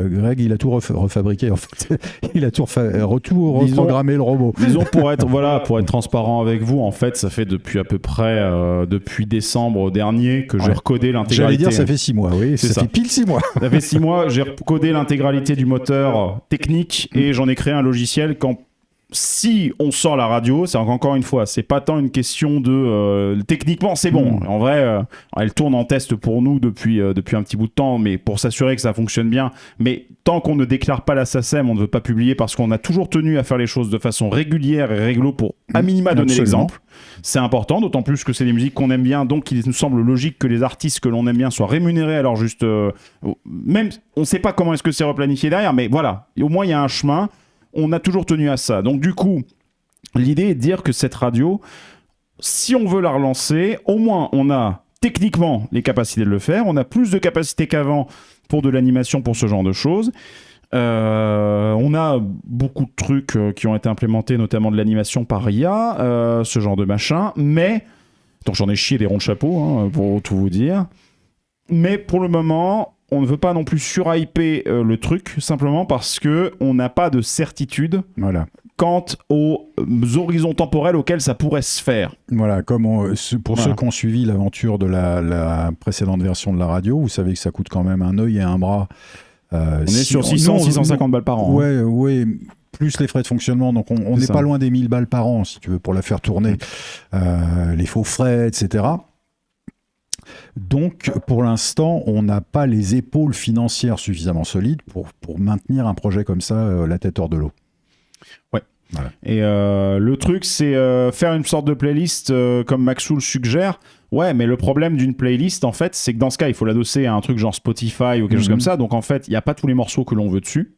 Greg, il a tout refabriqué en fait. Il a tout reprogrammé le robot. Disons pour être transparent avec vous, en fait, ça fait depuis à peu près depuis décembre dernier que j'ai recodé l'intégralité. J'allais dire ça fait 6 mois, oui, ça fait pile 6 mois. Ça fait 6 mois, j'ai recodé l'intégralité du moteur technique et j'en ai créé un logiciel si on sort la radio, c'est encore une fois, c'est pas tant une question de techniquement c'est bon. En vrai, elle tourne en test pour nous depuis un petit bout de temps, mais pour s'assurer que ça fonctionne bien. Mais tant qu'on ne déclare pas la SACEM, on ne veut pas publier parce qu'on a toujours tenu à faire les choses de façon régulière et réglo pour à minima donner l'exemple. C'est important, d'autant plus que c'est des musiques qu'on aime bien, donc il nous semble logique que les artistes que l'on aime bien soient rémunérés. Alors juste, même on ne sait pas comment est-ce que c'est replanifié derrière, mais voilà, au moins il y a un chemin. On a toujours tenu à ça. Donc du coup, l'idée est de dire que cette radio, si on veut la relancer, au moins on a techniquement les capacités de le faire, on a plus de capacités qu'avant pour de l'animation, pour ce genre de choses. On a beaucoup de trucs qui ont été implémentés, notamment de l'animation par IA, ce genre de machin, mais... Donc j'en ai chié des ronds de chapeau, pour tout vous dire. Mais pour le moment... On ne veut pas non plus surhyper le truc, simplement parce qu'on n'a pas de certitude quant aux horizons temporels auxquels ça pourrait se faire. Voilà, pour ceux qui ont suivi l'aventure de la précédente version de la radio, vous savez que ça coûte quand même un œil et un bras. On est sur 650 balles par an. Ouais, plus les frais de fonctionnement, donc on n'est pas loin des 1000 balles par an, si tu veux, pour la faire tourner, les faux frais, etc. Donc, pour l'instant, on n'a pas les épaules financières suffisamment solides pour maintenir un projet comme ça, la tête hors de l'eau. Ouais. Voilà. Et le truc, c'est faire une sorte de playlist comme Maxoul suggère. Ouais, mais le problème d'une playlist, en fait, c'est que dans ce cas, il faut l'adosser à un truc genre Spotify ou quelque chose comme ça. Donc, en fait, il n'y a pas tous les morceaux que l'on veut dessus.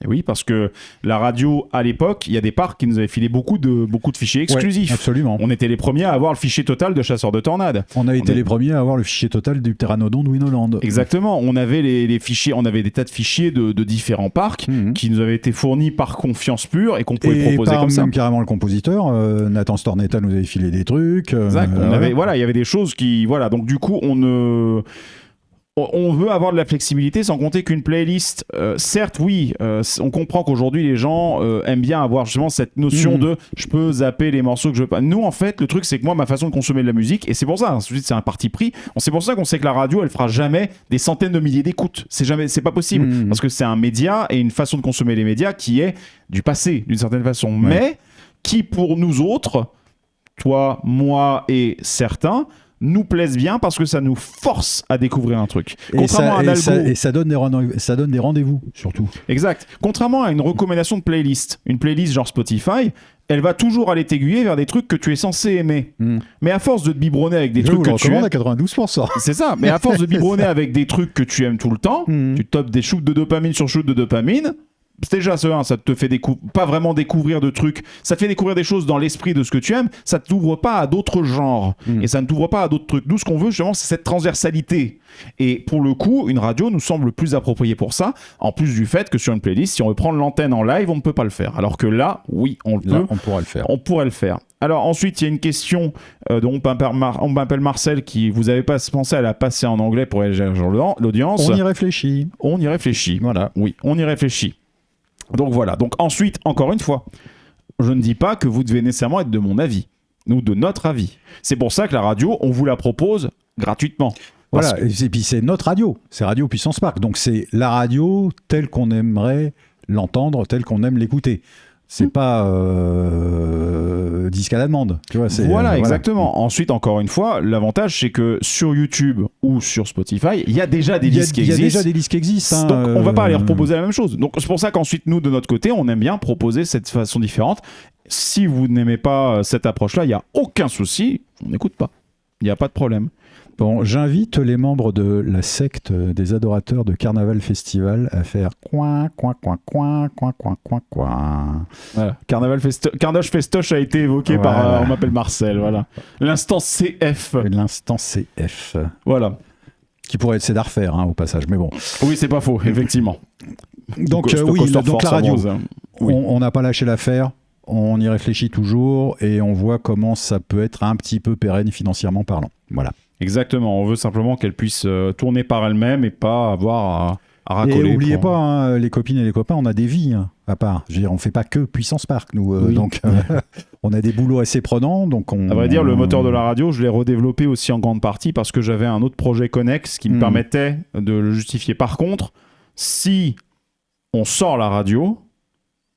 Et oui, parce que la radio, à l'époque, il y a des parcs qui nous avaient filé beaucoup de fichiers exclusifs. Ouais, absolument. On était les premiers à avoir le fichier total de Chasseurs de Tornades. On a été les premiers à avoir le fichier total du Pteranodon de Winoland. Exactement. On avait les fichiers, on avait des tas de fichiers de différents parcs qui nous avaient été fournis par Confiance Pure et qu'on pouvait proposer comme ça. Même carrément le compositeur, Nathan Stornetta nous avait filé des trucs. Exact. Il y avait des choses qui, voilà. Donc du coup, on veut avoir de la flexibilité, sans compter qu'une playlist, certes, oui, on comprend qu'aujourd'hui les gens aiment bien avoir justement cette notion de je peux zapper les morceaux que je veux pas. Nous, en fait, le truc, c'est que moi, ma façon de consommer de la musique, et c'est pour ça, ensuite, c'est un parti pris, c'est pour ça qu'on sait que la radio, elle fera jamais des centaines de milliers d'écoutes. C'est pas possible, parce que c'est un média et une façon de consommer les médias qui est du passé, d'une certaine façon, mais qui, pour nous autres, toi, moi et certains, nous plaisent bien parce que ça nous force à découvrir un truc. Contrairement à un algo... Et ça donne des rendez-vous, surtout. Exact. Contrairement à une recommandation de playlist, une playlist genre Spotify, elle va toujours aller t'aiguiller vers des trucs que tu es censé aimer. Mais à force de te biberonner avec des trucs que tu aimes... à 92%. C'est ça. Mais à force de biberonner avec des trucs que tu aimes tout le temps, tu topes des shoots de dopamine sur shoots de dopamine... C'est déjà ça te fait pas vraiment découvrir de trucs, ça te fait découvrir des choses dans l'esprit de ce que tu aimes, ça ne t'ouvre pas à d'autres genres et ça ne t'ouvre pas à d'autres trucs. Nous, ce qu'on veut justement, c'est cette transversalité. Et pour le coup, une radio nous semble plus appropriée pour ça, en plus du fait que sur une playlist, si on veut prendre l'antenne en live, on ne peut pas le faire. Alors que là, oui, on pourra le faire. On pourrait le faire. Alors ensuite, il y a une question dont on m'appelle Marcel, qui vous avez pas pensé à la passer en anglais pour élargir l'audience. On y réfléchit. Voilà. Oui, on y réfléchit. Donc voilà. Donc ensuite, encore une fois, je ne dis pas que vous devez nécessairement être de mon avis, ou de notre avis. C'est pour ça que la radio, on vous la propose gratuitement. Voilà, et puis c'est notre radio, c'est Radio Puissance Park. Donc c'est la radio telle qu'on aimerait l'entendre, telle qu'on aime l'écouter. C'est pas disque à la demande. Tu vois, voilà, exactement. Ensuite, encore une fois, l'avantage, c'est que sur YouTube ou sur Spotify, il y a déjà des disques qui existent. Il y a déjà des disques qui existent. Donc, on va pas aller proposer la même chose. Donc, c'est pour ça qu'ensuite, nous, de notre côté, on aime bien proposer cette façon différente. Si vous n'aimez pas cette approche-là, il n'y a aucun souci. On n'écoute pas. Il n'y a pas de problème. Bon, j'invite les membres de la secte des adorateurs de Carnaval Festival à faire coin. Voilà. Carnage Festoche a été évoqué par on m'appelle Marcel, voilà. L'instant CF. L'instant CF. Voilà. Qui pourrait être à refaire, au passage, mais bon. Oui, c'est pas faux, effectivement. Donc la radio, on n'a pas lâché l'affaire. On y réfléchit toujours et on voit comment ça peut être un petit peu pérenne financièrement parlant. Voilà. Exactement, on veut simplement qu'elle puisse tourner par elle-même et pas avoir à racoler. Et n'oubliez pas, les copines et les copains, on a des vies à part. Je veux dire, on ne fait pas que Puissance Park, nous. Donc, on a des boulots assez prenants. Donc à vrai dire, le moteur de la radio, je l'ai redéveloppé aussi en grande partie parce que j'avais un autre projet connexe qui me permettait de le justifier. Par contre, si on sort la radio,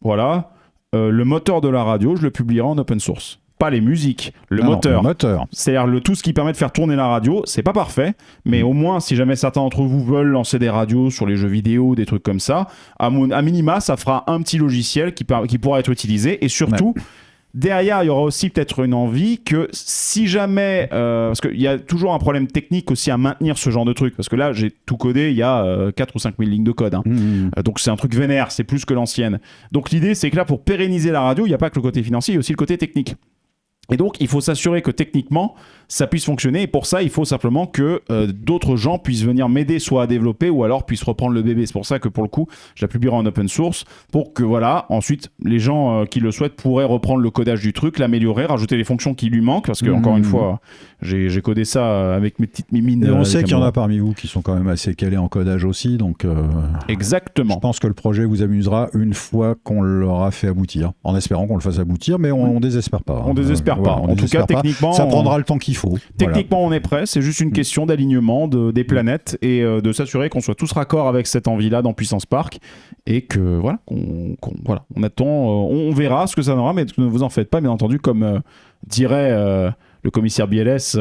voilà, le moteur de la radio, je le publierai en open source. Pas les musiques, le moteur. C'est-à-dire tout ce qui permet de faire tourner la radio, c'est pas parfait, mais au moins, si jamais certains d'entre vous veulent lancer des radios sur les jeux vidéo, des trucs comme ça, à minima, ça fera un petit logiciel qui pourra être utilisé, et surtout, derrière, il y aura aussi peut-être une envie que si jamais... parce qu'il y a toujours un problème technique aussi à maintenir ce genre de truc, parce que là, j'ai tout codé, il y a 4 ou 5 000 lignes de code. Donc c'est un truc vénère, c'est plus que l'ancienne. Donc l'idée, c'est que là, pour pérenniser la radio, il n'y a pas que le côté financier, il y a aussi le côté technique. Et donc, il faut s'assurer que techniquement, ça puisse fonctionner. Et pour ça, il faut simplement que d'autres gens puissent venir m'aider, soit à développer, ou alors puissent reprendre le bébé. C'est pour ça que, pour le coup, je la publierai en open source, pour que, voilà, ensuite, les gens qui le souhaitent pourraient reprendre le codage du truc, l'améliorer, rajouter les fonctions qui lui manquent, parce que, encore une fois, j'ai codé ça avec mes petites mimines. Et on sait qu'il y en a parmi vous qui sont quand même assez calés en codage aussi, donc exactement. Je pense que le projet vous amusera une fois qu'on l'aura fait aboutir, en espérant qu'on le fasse aboutir, mais on désespère pas. On désespère pas. En tout cas, techniquement, ça prendra le temps qu'il faut. Techniquement, on est prêt. C'est juste une question d'alignement des planètes et de s'assurer qu'on soit tous raccords avec cette envie-là dans Puissance Park et que voilà, on attend, on verra ce que ça donnera, mais ne vous en faites pas, bien entendu, comme dirait le commissaire Biélès.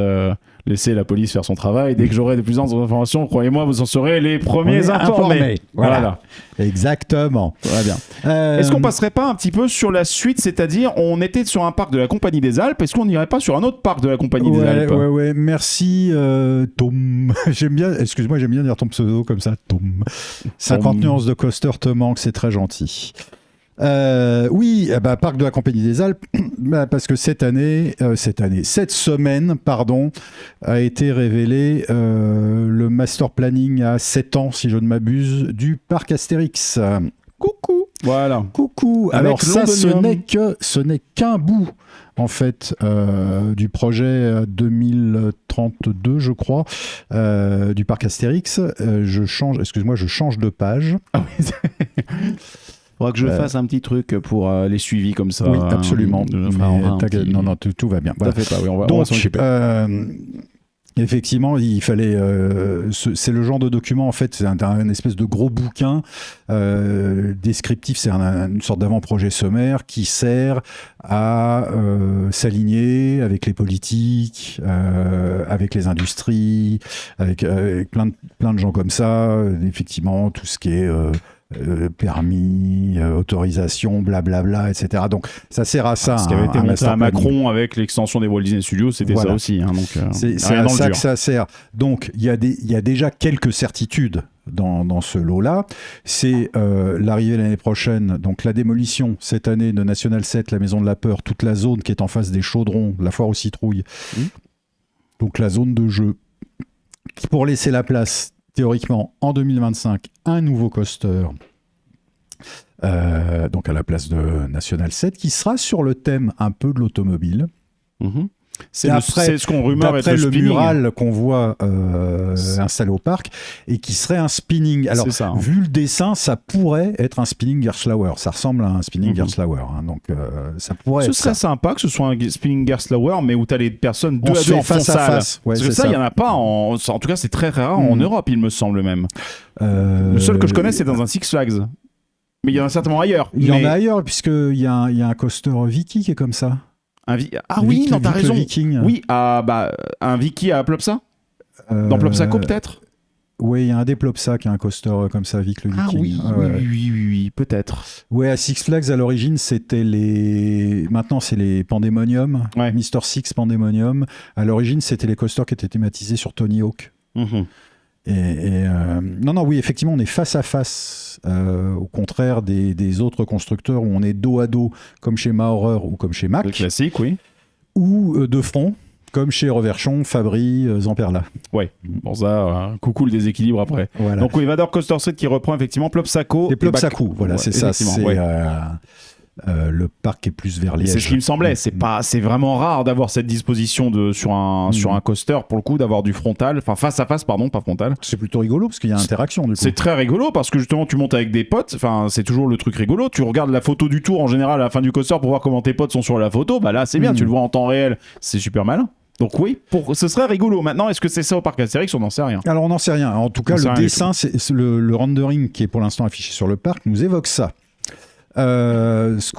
Laissez la police faire son travail. Dès que j'aurai de plus d'informations, croyez-moi, vous en serez les premiers informés. Voilà. Exactement. Très bien. Est-ce qu'on passerait pas un petit peu sur la suite, c'est-à-dire, on était sur un parc de la Compagnie des Alpes, est-ce qu'on n'irait pas sur un autre parc de la Compagnie des Alpes ? Ouais. Merci, Tom. J'aime bien dire ton pseudo comme ça, Tom. 50 nuances de coaster te manque, c'est très gentil. Parc de la Compagnie des Alpes, parce que cette semaine, a été révélé le master planning à 7 ans, si je ne m'abuse, du parc Astérix. Coucou. Voilà. Coucou. Alors ça, ce n'est qu'un bout, en fait, du projet 2032, je crois, du parc Astérix. Je change de page. Ah oui. Faudra que je fasse un petit truc pour les suivis comme ça. Oui, absolument. Non, tout va bien. Voilà. Pas, oui, on va s'en occuper. Effectivement, il fallait. C'est le genre de document, en fait, c'est un espèce de gros bouquin descriptif. C'est une sorte d'avant-projet sommaire qui sert à s'aligner avec les politiques, avec les industries, avec plein de gens comme ça. Effectivement, tout ce qui est permis, autorisation, blablabla, etc. Donc ça sert à ça. Ce qui avait été monté à Macron avec l'extension des Walt Disney Studios, c'était ça aussi. C'est à ça que ça sert. Donc il y a déjà quelques certitudes dans ce lot-là. C'est l'arrivée l'année prochaine, donc la démolition cette année de National 7, la Maison de la Peur, toute la zone qui est en face des Chaudrons, la foire aux citrouilles. Donc la zone de jeu, pour laisser la place théoriquement, en 2025, un nouveau coaster, donc à la place de National 7, qui sera sur le thème un peu de l'automobile. C'est ce qu'on rumeur être le mural qu'on voit installé au parc et qui serait un spinning. Alors, vu le dessin, ça pourrait être un spinning Gerstlauer. Ça ressemble à un spinning Gerstlauer. Donc, ça pourrait être. Ce serait sympa que ce soit un spinning Gerstlauer, mais où tu as les personnes deux à deux en face à face. Ouais, parce que ça, il n'y en a pas. En tout cas, c'est très rare en Europe, il me semble même. Le seul que je connais, c'est dans un Six Flags. Mais il y en a certainement ailleurs. Il y en a ailleurs, puisqu'il y a un coaster Viki qui est comme ça. Oui, non, t'as raison. Oui, un Viki à Plopsa dans Plopsaco, peut-être. Oui, il y a un des Plopsa qui a un coaster comme ça, Vic le Viking. Oui, peut-être. Ouais, à Six Flags, à l'origine, c'était les... Maintenant, c'est les Pandemonium. Ouais. Mr. Six Pandemonium. À l'origine, c'était les coasters qui étaient thématisés sur Tony Hawk. Oui, effectivement, on est face à face, au contraire des autres constructeurs où on est dos à dos, comme chez Maurer ou comme chez Mack. Le classique, oui. Ou de front, comme chez Reverchon, Fabry, Zamperla. Ouais, bon ça, coucou le déséquilibre après. Voilà. Donc oui, Vador Coaster Street qui reprend effectivement Plopsaco. Et Plopsaco, voilà, c'est ça. C'est le parc est plus vers Liège. C'est ce qui me semblait. C'est vraiment rare d'avoir cette disposition sur un coaster, pour le coup, d'avoir du frontal, enfin face à face, pardon, pas frontal. C'est plutôt rigolo parce qu'il y a interaction du coup. C'est très rigolo parce que justement tu montes avec des potes, enfin c'est toujours le truc rigolo. Tu regardes la photo du tour en général à la fin du coaster pour voir comment tes potes sont sur la photo. Bah là c'est bien, tu le vois en temps réel, c'est super malin. Donc oui, ce serait rigolo. Maintenant, est-ce que c'est ça au parc Astérix ? On n'en sait rien. Alors on n'en sait rien. En tout cas, le dessin, c'est le rendering qui est pour l'instant affiché sur le parc nous évoque ça. Ce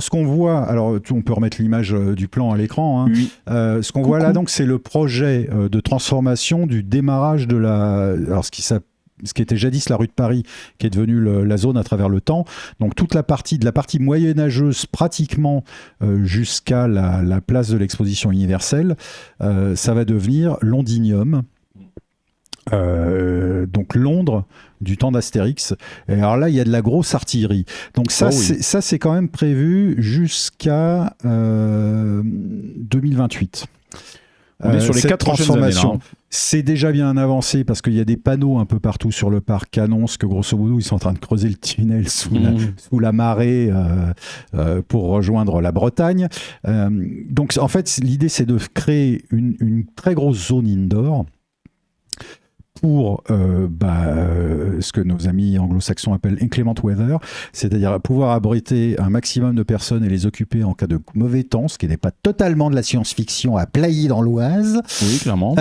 qu'on voit, alors on peut remettre l'image du plan à l'écran. Oui. Ce qu'on voit là, donc, c'est le projet de transformation du démarrage de alors ce qui était jadis la rue de Paris, qui est devenue la zone à travers le temps. Donc toute la partie moyenâgeuse, pratiquement jusqu'à la place de l'exposition universelle, ça va devenir Londinium. Donc Londres du temps d'Astérix. Et alors là, il y a de la grosse artillerie. Donc ça, c'est quand même prévu jusqu'à 2028. On est sur les 4 transformations. Années, c'est déjà bien avancé parce qu'il y a des panneaux un peu partout sur le parc qui annoncent que grosso modo, ils sont en train de creuser le tunnel sous la marée pour rejoindre la Bretagne. Donc en fait, l'idée, c'est de créer une très grosse zone indoor pour ce que nos amis anglo-saxons appellent inclement weather, c'est-à-dire pouvoir abriter un maximum de personnes et les occuper en cas de mauvais temps, ce qui n'est pas totalement de la science-fiction à Plailly dans l'Oise. Oui, clairement.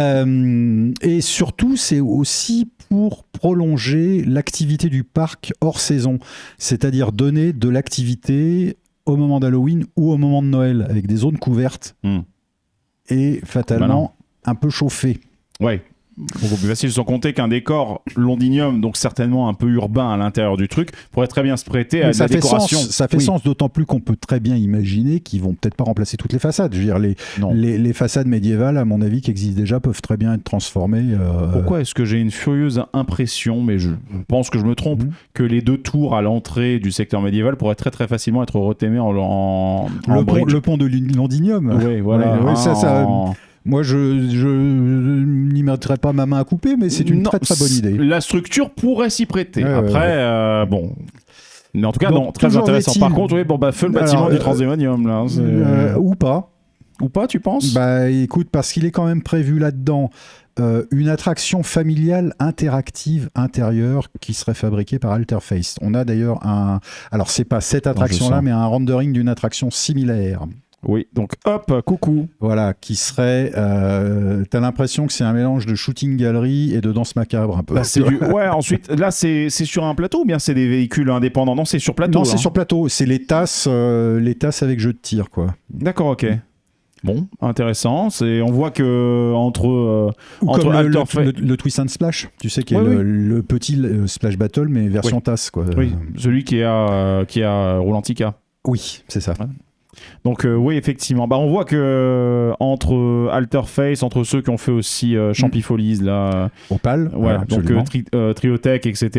Et surtout, c'est aussi pour prolonger l'activité du parc hors saison, c'est-à-dire donner de l'activité au moment d'Halloween ou au moment de Noël, avec des zones couvertes et fatalement un peu chauffées. Ouais. Beaucoup plus facile, sans compter qu'un décor londinium, donc certainement un peu urbain à l'intérieur du truc, pourrait très bien se prêter à de la décoration. Ça fait sens, d'autant plus qu'on peut très bien imaginer qu'ils vont peut-être pas remplacer toutes les façades. Je veux dire, les façades médiévales, à mon avis, qui existent déjà, peuvent très bien être transformées. Pourquoi est-ce que j'ai une furieuse impression, mais je pense que je me trompe, que les 2 tours à l'entrée du secteur médiéval pourraient très très facilement être retémés en le pont de Londinium. Oui, voilà. Moi, je n'y mettrais pas ma main à couper, mais c'est une très très bonne idée. La structure pourrait s'y prêter. Après, bon. Mais en tout cas, donc, très intéressant. Par contre, feu le bâtiment du Transémonium. Là, ou pas. Ou pas, tu penses ? Écoute, parce qu'il est quand même prévu là-dedans une attraction familiale interactive intérieure qui serait fabriquée par Alterface. On a d'ailleurs alors c'est pas cette attraction-là, mais un rendering d'une attraction similaire. Oui, donc hop, coucou. Voilà, qui serait... t'as l'impression que c'est un mélange de shooting gallery et de danse macabre un peu. Ouais, ensuite, là c'est sur un plateau ou bien c'est des véhicules indépendants ? Non, c'est sur plateau. Non, c'est sur plateau. C'est les tasses avec jeu de tir, quoi. D'accord, ok. Bon, intéressant. On voit que entre le Twist and Splash, tu sais, qui est le petit Splash Battle, mais version tasse, quoi. Oui, celui qui a Roulantica. Oui, c'est ça. Ouais. Donc oui, effectivement, on voit que entre Alterface, entre ceux qui ont fait aussi Champifolies, là, Opal, voilà, donc Triotech, etc.,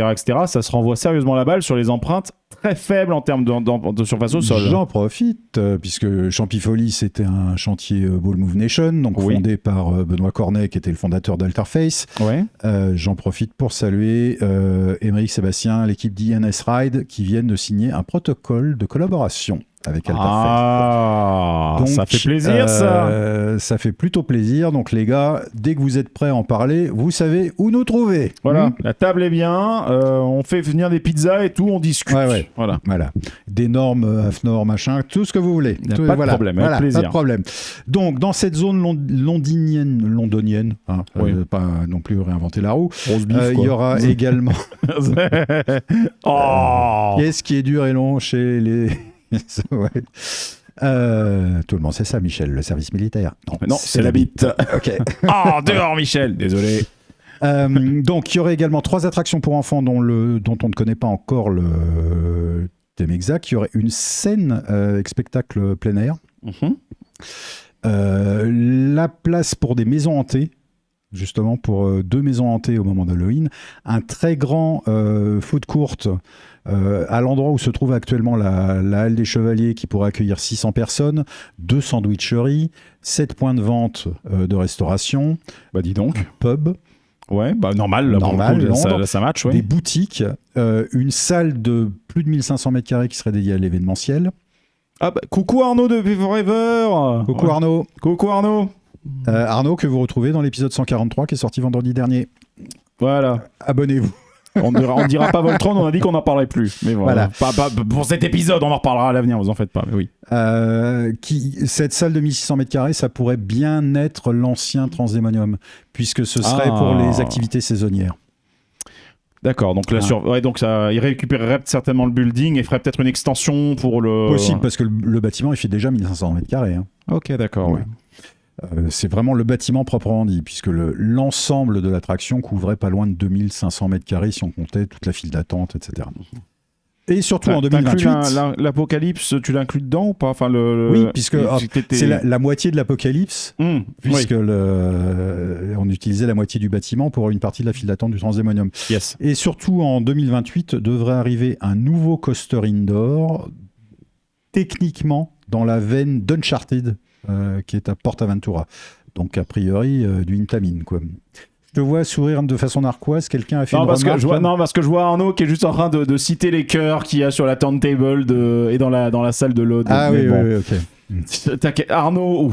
ça se renvoie sérieusement la balle sur les empreintes très faibles en termes de surface au sol. J'en profite, puisque Champifolies, c'était un chantier Ball Move Nation, donc fondé par Benoît Cornet, qui était le fondateur d'Alterface. Ouais. J'en profite pour saluer Émeric Sébastien, l'équipe d'INS Ride, qui viennent de signer un protocole de collaboration avec Alterface. Donc, ça fait plaisir, ça. Ça fait plutôt plaisir. Donc les gars, dès que vous êtes prêts à en parler, vous savez où nous trouver. Voilà, la table est bien, on fait venir des pizzas et tout, on discute. Ouais. Voilà. Des normes, AFNOR, machin, tout ce que vous voulez. Pas de problème, avec plaisir. Pas de problème. Donc dans cette zone londonienne, pas non plus réinventer la roue, il y aura également... Qu'est-ce qui est dur et long chez les... Ouais. Tout le monde sait ça, Michel, le service militaire. Non, c'est la bite. Ok. Dehors, Michel, désolé. Donc, il y aurait également 3 attractions pour enfants dont on ne connaît pas encore le thème exact. Il y aurait une scène avec spectacle plein air. La place pour des maisons hantées, justement pour 2 maisons hantées au moment d'Halloween. Un très grand food court à l'endroit où se trouve actuellement la Halle des Chevaliers, qui pourrait accueillir 600 personnes, 2 sandwicheries, 7 points de vente de restauration. Dis donc. Pub. Ouais, normal, ça match. Des boutiques, une salle de plus de 1500 m² qui serait dédiée à l'événementiel. Coucou Arnaud de Forever. Coucou Arnaud. Coucou Arnaud. Arnaud, que vous retrouvez dans l'épisode 143 qui est sorti vendredi dernier. Voilà. Abonnez-vous. On ne dira pas Voltron, on a dit qu'on n'en parlerait plus. Mais voilà. Pas pour cet épisode, on en reparlera à l'avenir, vous en faites pas. Mais oui. Cette salle de 1600 m², ça pourrait bien être l'ancien Transdémonium, puisque ce serait pour les activités saisonnières. D'accord, donc il récupérerait certainement le building et ferait peut-être une extension pour le... Possible, parce que le bâtiment, il fait déjà 1500 m². Ok, d'accord, oui. C'est vraiment le bâtiment proprement dit, puisque l'ensemble de l'attraction couvrait pas loin de 2500 m² si on comptait toute la file d'attente, etc. Et surtout en T'inclus 2028. l'apocalypse, tu l'inclus dedans ou pas, enfin, Oui, puisque c'est la moitié de l'apocalypse, puisque on utilisait la moitié du bâtiment pour une partie de la file d'attente du Transdemonium. Yes. Et surtout en 2028 devrait arriver un nouveau coaster indoor, techniquement dans la veine d'Uncharted, qui est à PortAventura. Donc a priori du Intamin, quoi. Je te vois sourire de façon narquoise, quelqu'un a fait une remarque. Parce que je vois Arnaud qui est juste en train de citer les chœurs qu'il y a sur la turntable et dans la salle de l'aude. Ah oui, bon. Oui, ok. T'inquiète, Arnaud,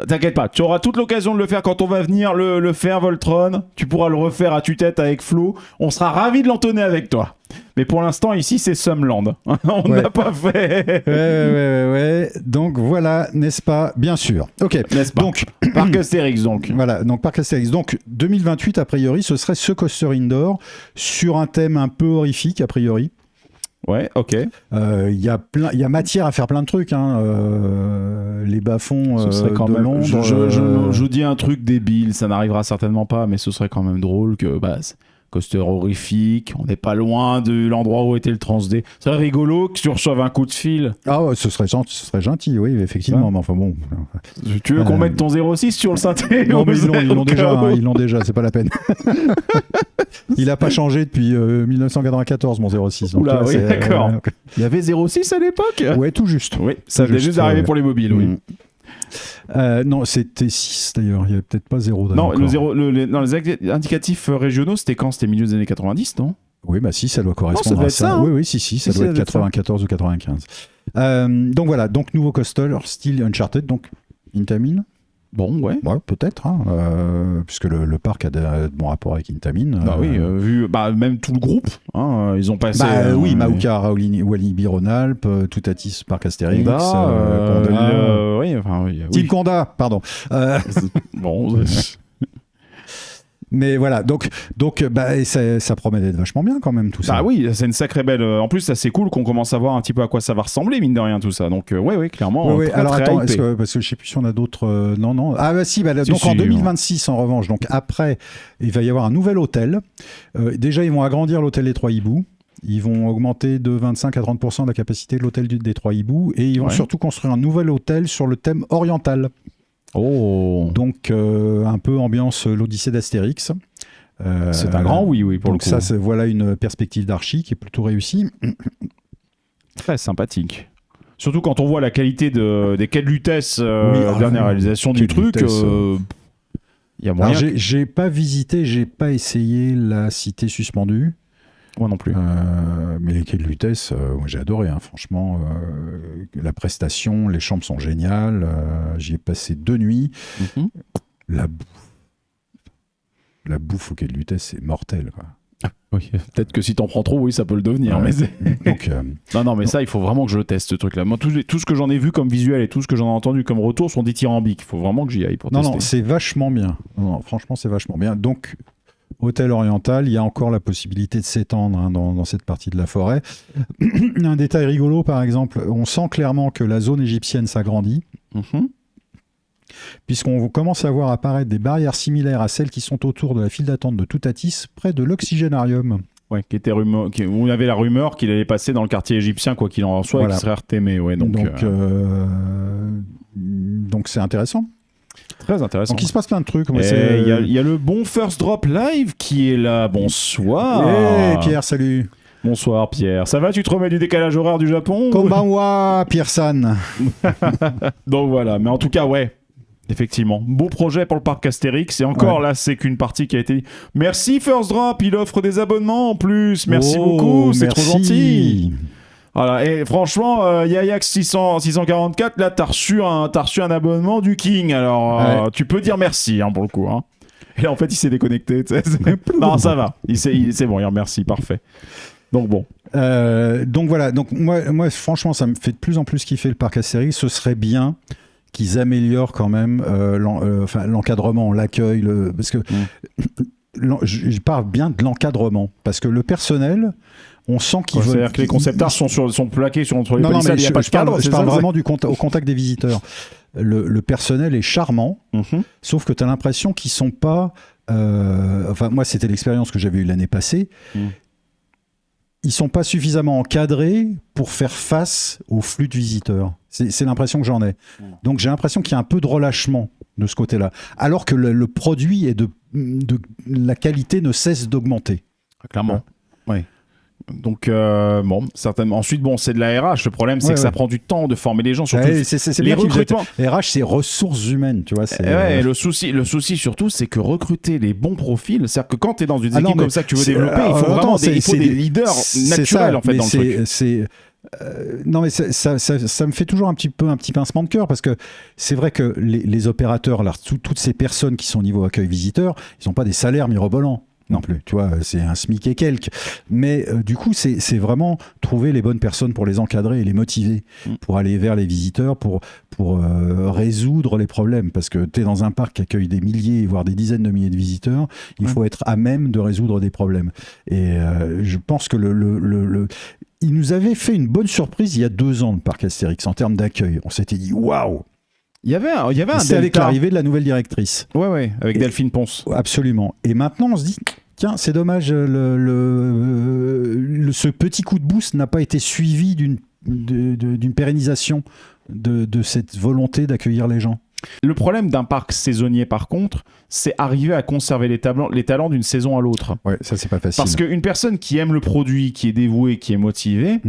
t'inquiète pas, tu auras toute l'occasion de le faire quand on va venir le faire, Voltron. Tu pourras le refaire à tue-tête avec Flo. On sera ravis de l'entonner avec toi. Mais pour l'instant, ici, c'est Sumland. On n'a pas fait. Ouais. Donc voilà, n'est-ce pas? Bien sûr. Ok. N'est-ce pas? Donc, Parc Astérix, donc. Voilà, donc Parc Astérix. Donc 2028, a priori, ce serait ce coaster indoor sur un thème un peu horrifique, a priori. Ouais, ok. Il y a matière à faire plein de trucs. Les bas-fonds ce serait quand de même, Londres. je dis un truc débile, ça n'arrivera certainement pas, mais ce serait quand même drôle que coaster horrifique, on n'est pas loin de l'endroit où était le Transdé. C'est rigolo que tu reçoives un coup de fil. Ah ouais, ce serait gentil, oui, effectivement. Ouais. Mais enfin bon. Tu veux qu'on mette ton 06 sur le synthé? Non, mais ils l'ont déjà, c'est pas la peine. Il n'a pas changé depuis 1994, mon 06. Donc oula, là, oui, d'accord. Il y avait 06 à l'époque? Ouais, tout juste. Oui, ça devait juste arriver pour les mobiles, oui. Non, c'était 6 d'ailleurs, il n'y avait peut-être pas 0. Non, les indicatifs régionaux, c'était quand? C'était milieu des années 90, non? Oui, bah si, ça doit correspondre à ça. Hein. Oui, ça doit être 94 ou 95. Donc voilà, donc nouveau coaster, style Uncharted, donc Intamin. Bon, ouais. Ouais, peut-être, puisque le parc a de bons rapports avec Intamin. Bah oui, vu même tout le groupe, ils ont passé. Oui, Maouka, Walibi Rhône-Alpes, Toutatis, Parc Astérix, Conda. Team Conda, pardon. Bon. Mais voilà, donc ça promet d'être vachement bien quand même tout ça. Ah oui, c'est une sacrée belle. En plus, c'est assez cool qu'on commence à voir un petit peu à quoi ça va ressembler, mine de rien, tout ça. Donc, ouais, clairement. Ouais, très, alors très attends, hypé. parce que je sais plus si on a d'autres. Non. Ah bah si, donc en 2026 en revanche, donc après, il va y avoir un nouvel hôtel. Déjà, ils vont agrandir l'hôtel des Trois Hiboux. Ils vont augmenter de 25 à 30% la capacité de l'hôtel des Trois Hiboux et ils vont surtout construire un nouvel hôtel sur le thème oriental. Oh. Donc un peu ambiance l'Odyssée d'Astérix. C'est un grand oui pour donc le coup. Ça, voilà une perspective d'archi qui est plutôt réussie. Très sympathique. Surtout quand on voit la qualité des quais de Lutèce, dernière réalisation du truc. Il y a moyen. Alors, j'ai pas visité, j'ai pas essayé la cité suspendue. Moi non plus. Mais les quais de Lutèce, moi j'ai adoré, franchement. La prestation, les chambres sont géniales. J'y ai passé 2 nuits. La bouffe au quai de Lutèce, c'est mortel, quoi. Oui, peut-être que si t'en prends trop, oui, ça peut le devenir. Ouais. Mais donc, non, mais ça, il faut vraiment que je le teste, ce truc-là. Moi, tout ce que j'en ai vu comme visuel et tout ce que j'en ai entendu comme retour sont dithyrambiques. Il faut vraiment que j'y aille pour tester. Non, c'est vachement bien. Non, franchement, c'est vachement bien. Donc, hôtel oriental, il y a encore la possibilité de s'étendre dans cette partie de la forêt. Un détail rigolo, par exemple, on sent clairement que la zone égyptienne s'agrandit. Puisqu'on commence à voir apparaître des barrières similaires à celles qui sont autour de la file d'attente de Toutatis, près de l'oxygénarium. Ouais, où il y avait la rumeur qu'il allait passer dans le quartier égyptien, quoi qu'il en soit, et qu'il serait retémé. Ouais, donc c'est intéressant. Très intéressant. Donc il se passe plein de trucs. Il y a le bon First Drop Live qui est là. Bonsoir. Hey, Pierre, salut. Bonsoir Pierre. Ça va, tu te remets du décalage horaire du Japon? Konbanwa, Pierre-san. Donc voilà, mais en tout cas, ouais. Effectivement, beau projet pour le parc Astérix. Et encore là, c'est qu'une partie qui a été. Merci First Drop, il offre des abonnements en plus. Merci beaucoup, c'est trop gentil. Voilà, et franchement, Yayax 644, là, t'as reçu un abonnement du King. Alors, tu peux dire merci pour le coup. Et là, en fait, il s'est déconnecté. Non, ça va. C'est bon, il remercie, parfait. Donc bon. Donc voilà. Donc moi, franchement, ça me fait de plus en plus kiffer le parc Astérix. Ce serait bien qu'ils améliorent quand même l'encadrement, l'accueil, parce que je parle bien de l'encadrement, parce que le personnel, on sent qu'ils veulent... C'est-à-dire que les concept art sont plaqués sur les palissades, il n'y a pas de cadre. Je parle vraiment au contact des visiteurs. Le personnel est charmant, sauf que tu as l'impression qu'ils sont pas... moi, c'était l'expérience que j'avais eue l'année passée. ils sont pas suffisamment encadrés pour faire face au flux de visiteurs. C'est l'impression que j'en ai. Donc j'ai l'impression qu'il y a un peu de relâchement de ce côté-là, alors que le produit et la qualité ne cesse d'augmenter. Clairement. Oui. Donc, bon, certainement. Ensuite, bon, c'est de la RH. Le problème, c'est que ça prend du temps de former les gens. Surtout c'est les bien recrutements. RH, c'est ressources humaines, tu vois. Et le souci surtout, c'est que recruter les bons profils, c'est-à-dire que quand tu es dans une équipe comme ça que tu veux développer, il faut vraiment des leaders naturels, en fait, dans le truc. Non, mais ça me fait toujours un petit pincement de cœur, parce que c'est vrai que les opérateurs, là, toutes ces personnes qui sont au niveau accueil visiteur, ils n'ont pas des salaires mirobolants non plus, tu vois, c'est un SMIC et quelques. Mais du coup, c'est vraiment trouver les bonnes personnes pour les encadrer et les motiver pour aller vers les visiteurs, pour résoudre les problèmes. Parce que tu es dans un parc qui accueille des milliers, voire des dizaines de milliers de visiteurs, il faut être à même de résoudre des problèmes. Et je pense que il nous avait fait une bonne surprise il y a 2 ans, le parc Astérix, en termes d'accueil. On s'était dit, waouh! Il y avait un c'est avec l'arrivée de la nouvelle directrice. Ouais, avec Delphine Ponce. Absolument. Et maintenant, on se dit, tiens, c'est dommage, ce petit coup de boost n'a pas été suivi d'une pérennisation de cette volonté d'accueillir les gens. Le problème d'un parc saisonnier, par contre, c'est arriver à conserver les talents d'une saison à l'autre. Ouais, ça, c'est pas facile. Parce qu'une personne qui aime le produit, qui est dévouée, qui est motivée,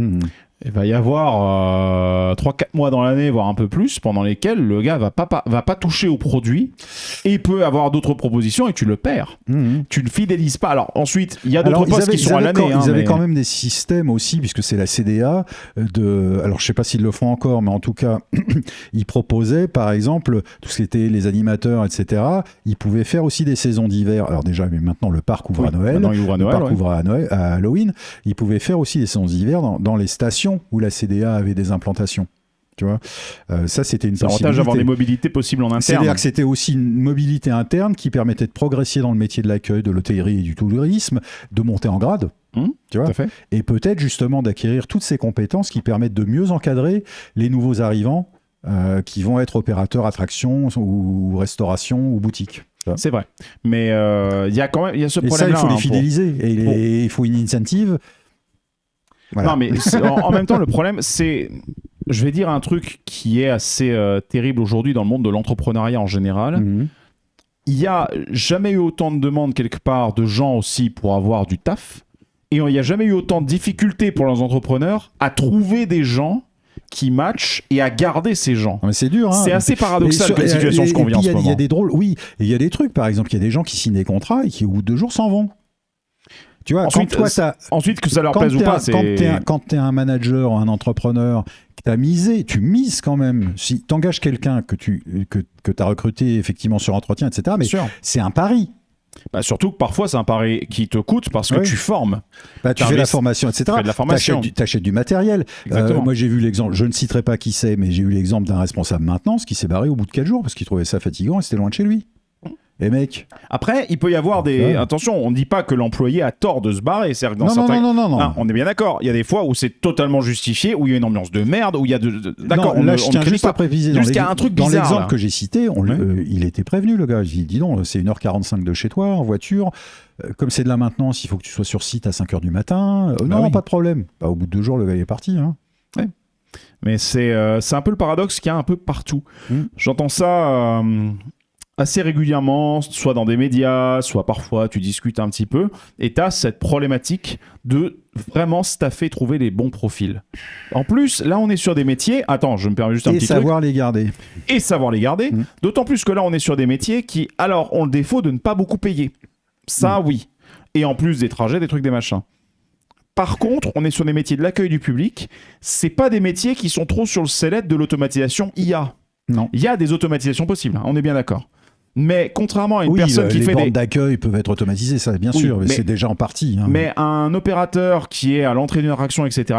il va y avoir 3-4 mois dans l'année, voire un peu plus, pendant lesquels le gars va pas toucher au produit et peut avoir d'autres propositions et tu le perds. Tu ne fidélises pas. Alors ensuite, il y a d'autres postes qui sont à l'année. Ils avaient quand même des systèmes aussi, puisque c'est la CDA. Alors je sais pas s'ils le font encore, mais en tout cas, ils proposaient, par exemple, tout ce qui était les animateurs, etc. Ils pouvaient faire aussi des saisons d'hiver. Alors déjà, mais maintenant le parc ouvre à Noël. Maintenant, il ouvre à Noël. Le parc ouvre à Halloween. Ils pouvaient faire aussi des saisons d'hiver dans les stations où la CDA avait des implantations. Tu vois, ça c'était une possibilité. L'avantage d'avoir des mobilités possibles en interne. C'est-à-dire que c'était aussi une mobilité interne qui permettait de progresser dans le métier de l'accueil, de l'hôtellerie et du tourisme, de monter en grade. Tu vois, et peut-être justement d'acquérir toutes ces compétences qui permettent de mieux encadrer les nouveaux arrivants qui vont être opérateurs attractions ou restauration ou boutique. C'est vrai, mais il y a quand même ce problème-là. Et ça, il faut les fidéliser et il faut une incentive. Voilà. Non, mais en même temps, le problème, c'est, je vais dire un truc qui est assez terrible aujourd'hui dans le monde de l'entrepreneuriat en général. Il n'y a jamais eu autant de demandes quelque part de gens aussi pour avoir du taf, et il n'y a jamais eu autant de difficultés pour les entrepreneurs à trouver des gens qui matchent et à garder ces gens. Mais c'est dur. C'est assez paradoxal comme situation qu'on vit en ce moment. Il y a des drôles, oui. Et il y a des trucs, par exemple, il y a des gens qui signent des contrats et qui, au bout de 2 jours, s'en vont. Tu vois, ensuite, que ça leur plaise ou pas, c'est... Quand tu es un manager, un entrepreneur, que tu as misé, tu mises quand même. Si tu engages quelqu'un que tu as recruté effectivement sur entretien, etc., mais c'est un pari. Bah surtout que parfois, c'est un pari qui te coûte parce que tu formes. Tu fais la formation, etc. Tu fais de la formation. Tu achètes du matériel. Moi, j'ai vu l'exemple, je ne citerai pas qui c'est, mais j'ai eu l'exemple d'un responsable maintenance qui s'est barré au bout de 4 jours parce qu'il trouvait ça fatigant et c'était loin de chez lui. Et mec. Après, il peut y avoir des... Attention, on ne dit pas que l'employé a tort de se barrer. C'est-à-dire que dans non. On est bien d'accord. Il y a des fois où c'est totalement justifié, où il y a une ambiance de merde, où il y a d'accord, là, je tiens juste à préciser. Jusqu'à un truc bizarre. Dans l'exemple que j'ai cité, il était prévenu, le gars. J'ai dit, dis donc, c'est 1h45 de chez toi, en voiture. Comme c'est de la maintenance, il faut que tu sois sur site à 5h du matin. Non, pas de problème. Au bout de 2 jours, le gars est parti. Ouais. Mais c'est un peu le paradoxe qu'il y a un peu partout. J'entends ça... assez régulièrement, soit dans des médias, soit parfois tu discutes un petit peu, et tu as cette problématique de vraiment staffer, trouver les bons profils. En plus, là on est sur des métiers, attends, je me permets juste un petit truc. Et savoir les garder. D'autant plus que là on est sur des métiers qui, alors, ont le défaut de ne pas beaucoup payer. Ça, oui. Et en plus des trajets, des trucs, des machins. Par contre, on est sur des métiers de l'accueil du public, c'est pas des métiers qui sont trop sur le sellette de l'automatisation IA. Non. Il y a des automatisations possibles, on est bien d'accord. Mais contrairement à une personne qui fait les bornes d'accueil peuvent être automatisées, ça bien sûr, mais c'est déjà en partie. Mais un opérateur qui est à l'entrée d'une attraction, etc.,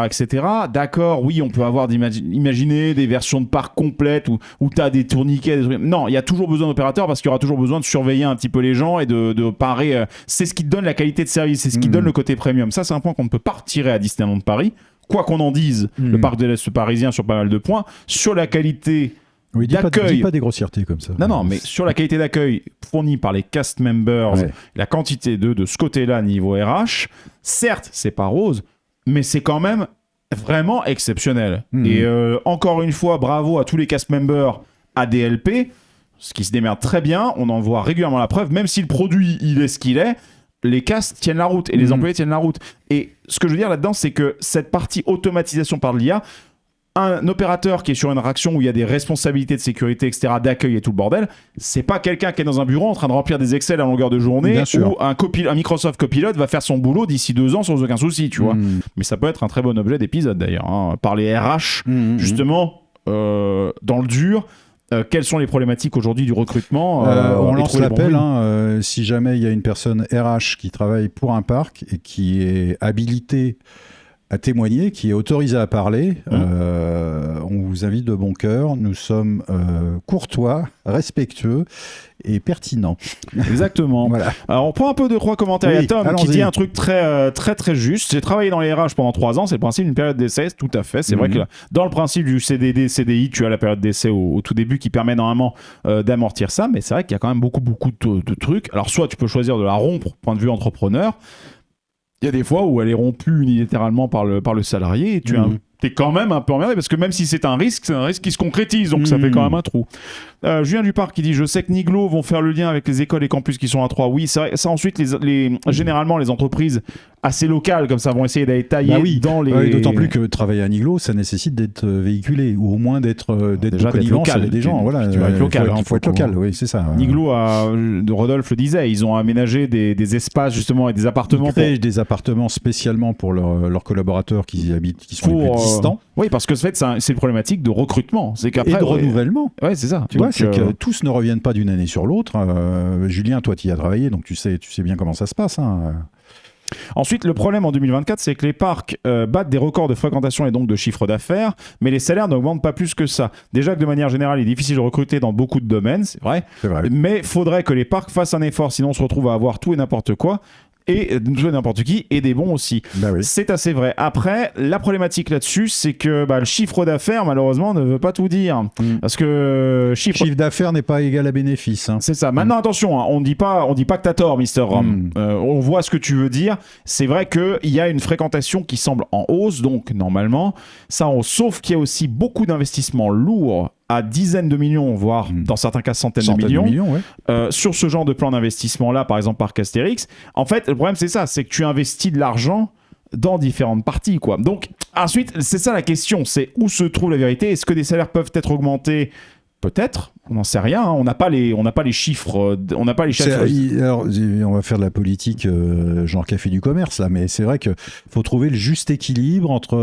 d'accord, oui, on peut avoir imaginer des versions de parc complètes où tu as des tourniquets, des trucs. Non, il y a toujours besoin d'opérateurs parce qu'il y aura toujours besoin de surveiller un petit peu les gens et de parer. C'est ce qui te donne la qualité de service, c'est ce qui donne le côté premium. Ça, c'est un point qu'on ne peut pas retirer à Disneyland Paris. Quoi qu'on en dise, le parc de l'Est parisien sur pas mal de points, sur la qualité... Oui, dis pas des grossièretés comme ça. Non, mais sur la qualité d'accueil fournie par les cast members, la quantité de ce côté-là niveau RH, certes, c'est pas rose, mais c'est quand même vraiment exceptionnel. Et encore une fois, bravo à tous les cast members ADLP, ce qui se démerde très bien, on en voit régulièrement la preuve, même si le produit il est ce qu'il est, les castes tiennent la route et les employés tiennent la route. Et ce que je veux dire là-dedans, c'est que cette partie automatisation par l'IA, un opérateur qui est sur une réaction où il y a des responsabilités de sécurité, etc., d'accueil et tout le bordel, c'est pas quelqu'un qui est dans un bureau en train de remplir des Excel à longueur de journée où un Microsoft Copilot va faire son boulot d'ici 2 ans sans aucun souci, tu vois. Mais ça peut être un très bon objet d'épisode d'ailleurs, hein, par les RH, justement, dans le dur. Quelles sont les problématiques aujourd'hui du recrutement On lance l'appel, si jamais il y a une personne RH qui travaille pour un parc et qui est habilitée à témoigner, qui est autorisé à parler, on vous invite de bon cœur. Nous sommes courtois, respectueux et pertinents. Exactement. Voilà. Alors on prend un peu de 3 commentaires. Il y a Tom qui dit un truc très juste. J'ai travaillé dans les RH pendant 3 ans. C'est le principe d'une période d'essai. Tout à fait. C'est vrai que dans le principe du CDD, CDI, tu as la période d'essai au tout début qui permet normalement d'amortir ça. Mais c'est vrai qu'il y a quand même beaucoup de trucs. Alors soit tu peux choisir de la rompre, point de vue entrepreneur. Il y a des fois où elle est rompue unilatéralement par le salarié et tu es quand même un peu emmerdé parce que même si c'est un risque qui se concrétise, donc ça fait quand même un trou. Julien Dupart qui dit « Je sais que Niglo vont faire le lien avec les écoles et campus qui sont à Troyes. » Oui, c'est vrai, ça ensuite, généralement, les entreprises assez locales comme ça vont essayer d'aller tailler dans les... Oui, d'autant plus que travailler à Niglo, ça nécessite d'être véhiculé ou au moins d'être local. Des gens, voilà. Tu vas être local. Il faut être local, oui, c'est ça. Niglo, Rodolphe le disait, ils ont aménagé des espaces justement et des appartements. Ils créent des appartements spécialement pour leurs collaborateurs qui y habitent, qui sont les plus distants. Oui, parce que c'est une problématique de recrutement. C'est qu'après, et de renouvellement. Ouais, c'est ça. Tu vois, c'est que tous ne reviennent pas d'une année sur l'autre. Julien, toi, tu y as travaillé, donc tu sais bien comment ça se passe. Ensuite, le problème en 2024, c'est que les parcs battent des records de fréquentation et donc de chiffre d'affaires, mais les salaires n'augmentent pas plus que ça. Déjà que de manière générale, il est difficile de recruter dans beaucoup de domaines, c'est vrai. Mais il faudrait que les parcs fassent un effort, sinon on se retrouve à avoir tout et n'importe quoi. Et n'importe qui, et des bons aussi. C'est assez vrai. Après, la problématique là-dessus, c'est que le chiffre d'affaires, malheureusement, ne veut pas tout dire. Parce que chiffre d'affaires n'est pas égal à bénéfice. C'est ça. Maintenant, attention, on dit pas que t'as tort, Mr. Rom. On voit ce que tu veux dire. C'est vrai qu'il y a une fréquentation qui semble en hausse, donc normalement, ça en hausse. Sauf qu'il y a aussi beaucoup d'investissements lourds à dizaines de millions, voire dans certains cas centaines de millions sur ce genre de plan d'investissement-là, par exemple par Astérix. En fait, le problème, c'est ça, c'est que tu investis de l'argent dans différentes parties, quoi. Donc, ensuite, c'est ça la question, c'est où se trouve la vérité? Est-ce que des salaires peuvent être augmentés? Peut-être, on n'en sait rien, on n'a pas les chiffres, Alors, on va faire de la politique genre café du commerce là, mais c'est vrai qu'il faut trouver le juste équilibre entre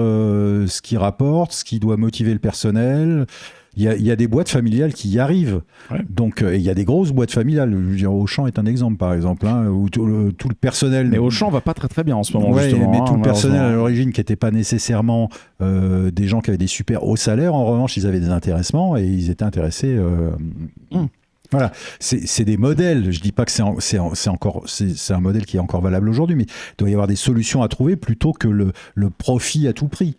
ce qui rapporte, ce qui doit motiver le personnel. Il y a des boîtes familiales qui y arrivent. Donc, il y a des grosses boîtes familiales. Je veux dire, Auchan est un exemple, par exemple, où tout le personnel... Mais Auchan va pas très très bien en ce moment, justement. Mais tout le personnel à l'origine qui n'était pas nécessairement des gens qui avaient des super hauts salaires, en revanche, ils avaient des intéressements et ils étaient intéressés... Voilà, c'est des modèles. Je dis pas que c'est un modèle qui est encore valable aujourd'hui, mais il doit y avoir des solutions à trouver plutôt que le profit à tout prix.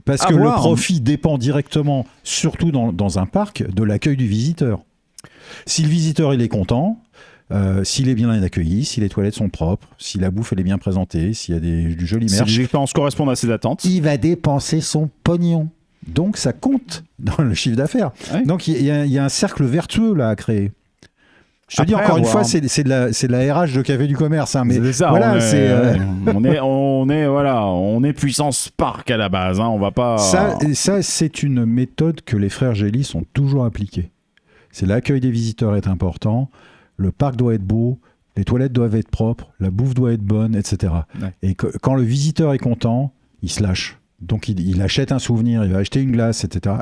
Parce que le profit dépend directement, surtout dans un parc, de l'accueil du visiteur. Si le visiteur il est content, s'il est bien accueilli, si les toilettes sont propres, si la bouffe elle est bien présentée, s'il y a du joli merch, si l'expérience correspond à ses attentes, il va dépenser son pognon. Donc ça compte dans le chiffre d'affaires. Donc il y a un cercle vertueux là à créer. Je te dis encore une fois, c'est de la RH de café du commerce, mais c'est ça. Voilà, on est puissance parc à la base. On va pas. Ça, c'est une méthode que les frères Gélis ont toujours appliquée. C'est l'accueil des visiteurs est important, le parc doit être beau, les toilettes doivent être propres, la bouffe doit être bonne, etc. Et quand le visiteur est content, il se lâche. Donc il achète un souvenir, il va acheter une glace, etc.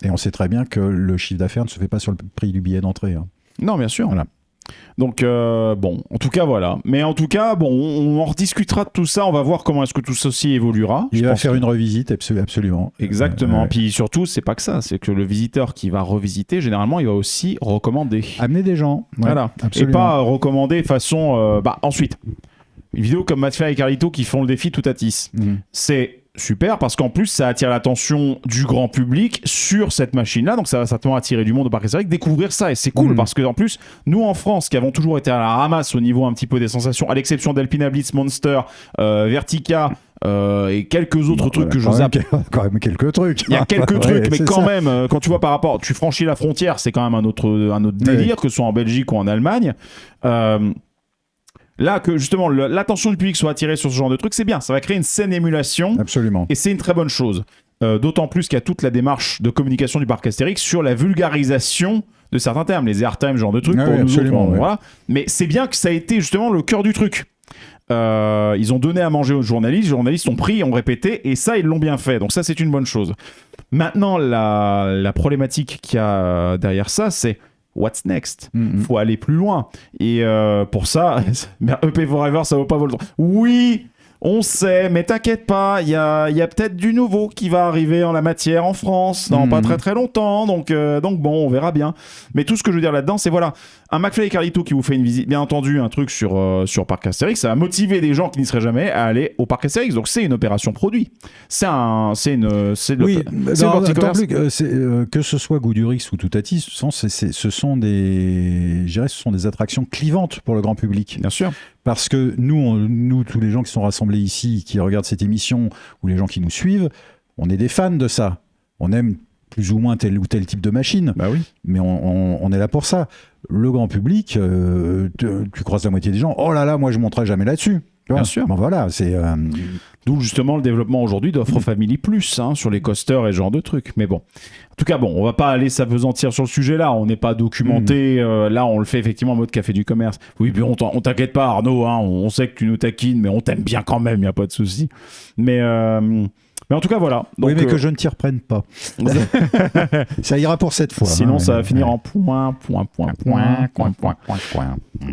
Et on sait très bien que le chiffre d'affaires ne se fait pas sur le prix du billet d'entrée. Non, bien sûr. Voilà. Donc, en tout cas, voilà. Mais en tout cas, on en rediscutera de tout ça. On va voir comment est-ce que tout ceci évoluera. Il va faire une revisite, absolument. Exactement. Puis surtout, c'est pas que ça. C'est que le visiteur qui va revisiter, généralement, il va aussi recommander. Amener des gens. Voilà. Absolument. Et pas recommander façon... ensuite, une vidéo comme Mathieu et Carlito qui font le défi tout à 10. C'est... super, parce qu'en plus ça attire l'attention du grand public sur cette machine-là, donc ça va certainement attirer du monde au parc historique, découvrir ça, et c'est cool parce que en plus nous en France qui avons toujours été à la ramasse au niveau un petit peu des sensations, à l'exception d'Alpina Blitz, Monster, Vertica, et quelques autres trucs que je zappe. Quand même quelques trucs. Il y a quelques trucs, mais quand ça. même, quand tu vois par rapport, tu franchis la frontière, c'est quand même un autre délire, que ce soit en Belgique ou en Allemagne. Là, que justement l'attention du public soit attirée sur ce genre de truc, c'est bien. Ça va créer une saine émulation. Absolument. Et c'est une très bonne chose. D'autant plus qu'il y a toute la démarche de communication du parc Astérix sur la vulgarisation de certains termes, les airtime, genre de trucs pour nous autres. Voilà. Mais c'est bien que ça a été justement le cœur du truc. Ils ont donné à manger aux journalistes, les journalistes ont pris, ont répété, et ça, ils l'ont bien fait. Donc ça, c'est une bonne chose. Maintenant, la problématique qu'il y a derrière ça, c'est what's next? Faut aller plus loin. Et pour ça, EP Forever, ça vaut pas le temps. Oui, on sait, mais t'inquiète pas, il y a peut-être du nouveau qui va arriver en la matière en France dans pas très très longtemps, donc bon, on verra bien. Mais tout ce que je veux dire là-dedans, c'est voilà, un McFly et Carlito qui vous fait une visite, bien entendu, un truc sur Parc Astérix, ça va motiver des gens qui n'y seraient jamais à aller au Parc Astérix, donc c'est une opération produit. Oui, que ce soit Goudurix ou Toutati, ce sont des attractions clivantes pour le grand public. Bien sûr. Parce que nous, tous les gens qui sont rassemblés ici, qui regardent cette émission, ou les gens qui nous suivent, on est des fans de ça. On aime plus ou moins tel ou tel type de machine. Bah oui. Mais on est là pour ça. Le grand public, tu croises la moitié des gens, oh là là, moi je ne monterai jamais là-dessus. Bien sûr. Bon, voilà, c'est... D'où justement le développement aujourd'hui d'Offre Family Plus sur les coasters et ce genre de trucs. Mais bon, en tout cas, on va pas aller s'apesantir sur le sujet-là. On n'est pas documenté. Là, on le fait effectivement en mode café du commerce. Oui, puis on t'inquiète pas, Arnaud. On sait que tu nous taquines, mais on t'aime bien quand même. Il y a pas de souci. Mais en tout cas, voilà. Donc, oui, mais que je ne t'y reprenne pas. Ça ira pour cette fois. Sinon, ça va finir en point.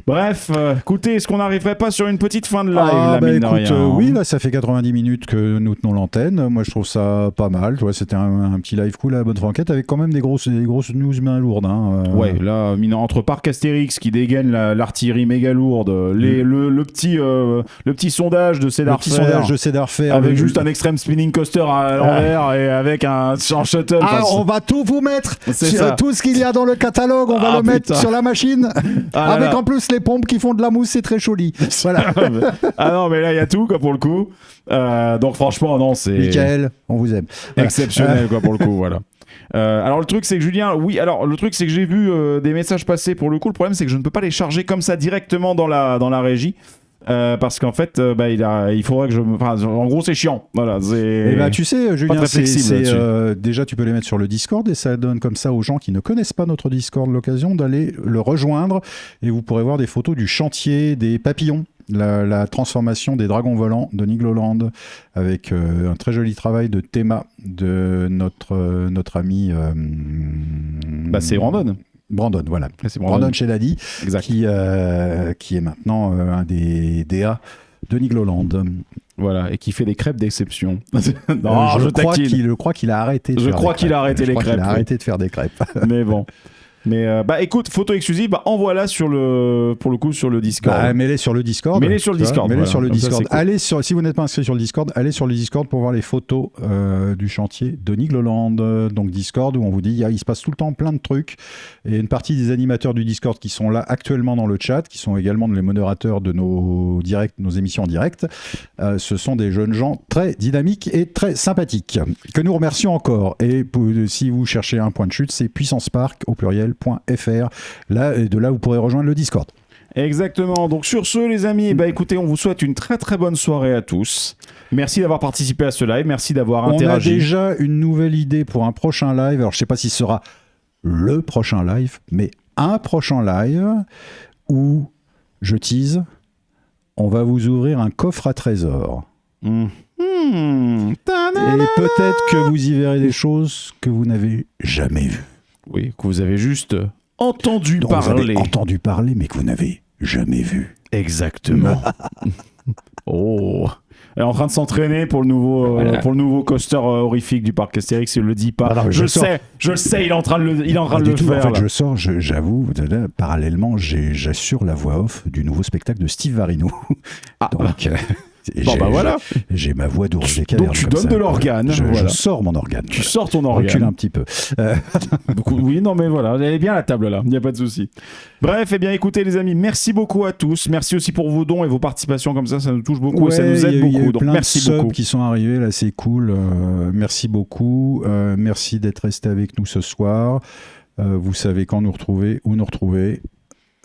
Bref, écoutez, est-ce qu'on n'arriverait pas sur une petite fin de live oui, là, ça fait 90 minutes que nous tenons l'antenne. Moi, je trouve ça pas mal. C'était un petit live cool à la bonne franquette avec quand même des grosses news bien lourdes. Ouais, là, entre Parc Astérix qui dégaine l'artillerie méga lourde, le petit sondage de Cédar Fair. Avec juste un extreme spinning coaster à l'envers et avec un shuttle. On va tout vous mettre sur tout ce qu'il y a dans le catalogue. On va le mettre sur la machine. Avec en plus les pompes qui font de la mousse, c'est très joli. Voilà. Non, mais là, il y a tout, quoi, pour le coup. Donc, franchement, non, c'est... Michael, on vous aime. Exceptionnel, quoi, pour le coup, voilà. Alors, le truc, c'est que Julien... Oui, alors, le truc, c'est que j'ai vu des messages passer, pour le coup. Le problème, c'est que je ne peux pas les charger comme ça directement dans la régie. Parce qu'en fait, il faudrait que en gros, c'est chiant. Voilà, tu sais, Julien, déjà, tu peux les mettre sur le Discord et ça donne comme ça aux gens qui ne connaissent pas notre Discord l'occasion d'aller le rejoindre et vous pourrez voir des photos du chantier des papillons. La transformation des dragons volants de Nigloland avec un très joli travail de Théma de notre ami... c'est Brandon. Brandon, voilà. C'est Brandon Cheladi, qui est maintenant un des DA de Nigloland. Voilà, et qui fait des crêpes d'exception. Je crois qu'il a arrêté de faire des crêpes. Je crois qu'il a arrêté les crêpes. Il a arrêté de faire des crêpes. Mais bon. Mais écoute, photo exclusive, envoie-la pour le coup sur le Discord. Mets-les sur le Discord. Mets-les sur le Discord. Ça, si vous n'êtes pas inscrit sur le Discord, allez sur le Discord pour voir les photos du chantier de Nigloland. Donc Discord où on vous dit il se passe tout le temps plein de trucs. Et une partie des animateurs du Discord qui sont là actuellement dans le chat, qui sont également les modérateurs de nos émissions en direct, ce sont des jeunes gens très dynamiques et très sympathiques que nous remercions encore. Et si vous cherchez un point de chute, c'est Puissance Park au pluriel .fr. De là, vous pourrez rejoindre le Discord. Exactement. Donc sur ce, les amis, écoutez, on vous souhaite une très très bonne soirée à tous. Merci d'avoir participé à ce live. Merci d'avoir interagi. On a déjà une nouvelle idée pour un prochain live. Alors, je ne sais pas si ce sera le prochain live, mais un prochain live où, je tease, on va vous ouvrir un coffre à trésors. Et peut-être que vous y verrez des choses que vous n'avez jamais vues. Oui, que vous avez juste entendu parler. Vous avez entendu parler, mais que vous n'avez jamais vu. Exactement. Oh. Elle est en train de s'entraîner pour le nouveau coaster horrifique du parc Astérix. Il ne le dit pas. Alors, je le sais, il est en train de le faire. En fait, j'avoue, parallèlement, j'assure la voix off du nouveau spectacle de Steve Varino. Donc, Bon, bah voilà. J'ai ma voix d'ours des cavernes. Donc tu comme donnes ça. de l'organe. Je Voilà. sors mon organe. Tu sors ton Recule organe. un petit peu. Oui, non, mais voilà, elle est bien la table là, il n'y a pas de souci. Bref, eh bien écoutez les amis, merci beaucoup à tous. Merci aussi pour vos dons et vos participations comme ça nous touche beaucoup et ça nous aide il y a beaucoup. eu Donc plein merci de subs beaucoup. qui sont arrivés, là c'est cool. Merci beaucoup. Merci d'être resté avec nous ce soir. Vous savez quand nous retrouver, où nous retrouver.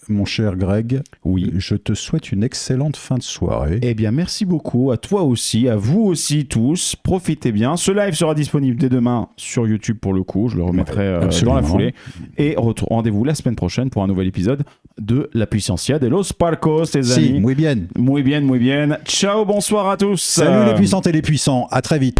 Mon cher Greg, Oui. je te souhaite une excellente fin de soirée. Eh bien, merci beaucoup à toi aussi, à vous aussi tous. Profitez bien. Ce live sera disponible dès demain sur YouTube pour le coup. Je le remettrai dans la foulée. Et rendez-vous la semaine prochaine pour un nouvel épisode de La Puissancia de los Parcos, les amis. Si, muy bien. Muy bien, muy bien. Ciao, bonsoir à tous. Salut les puissantes et les puissants. À très vite.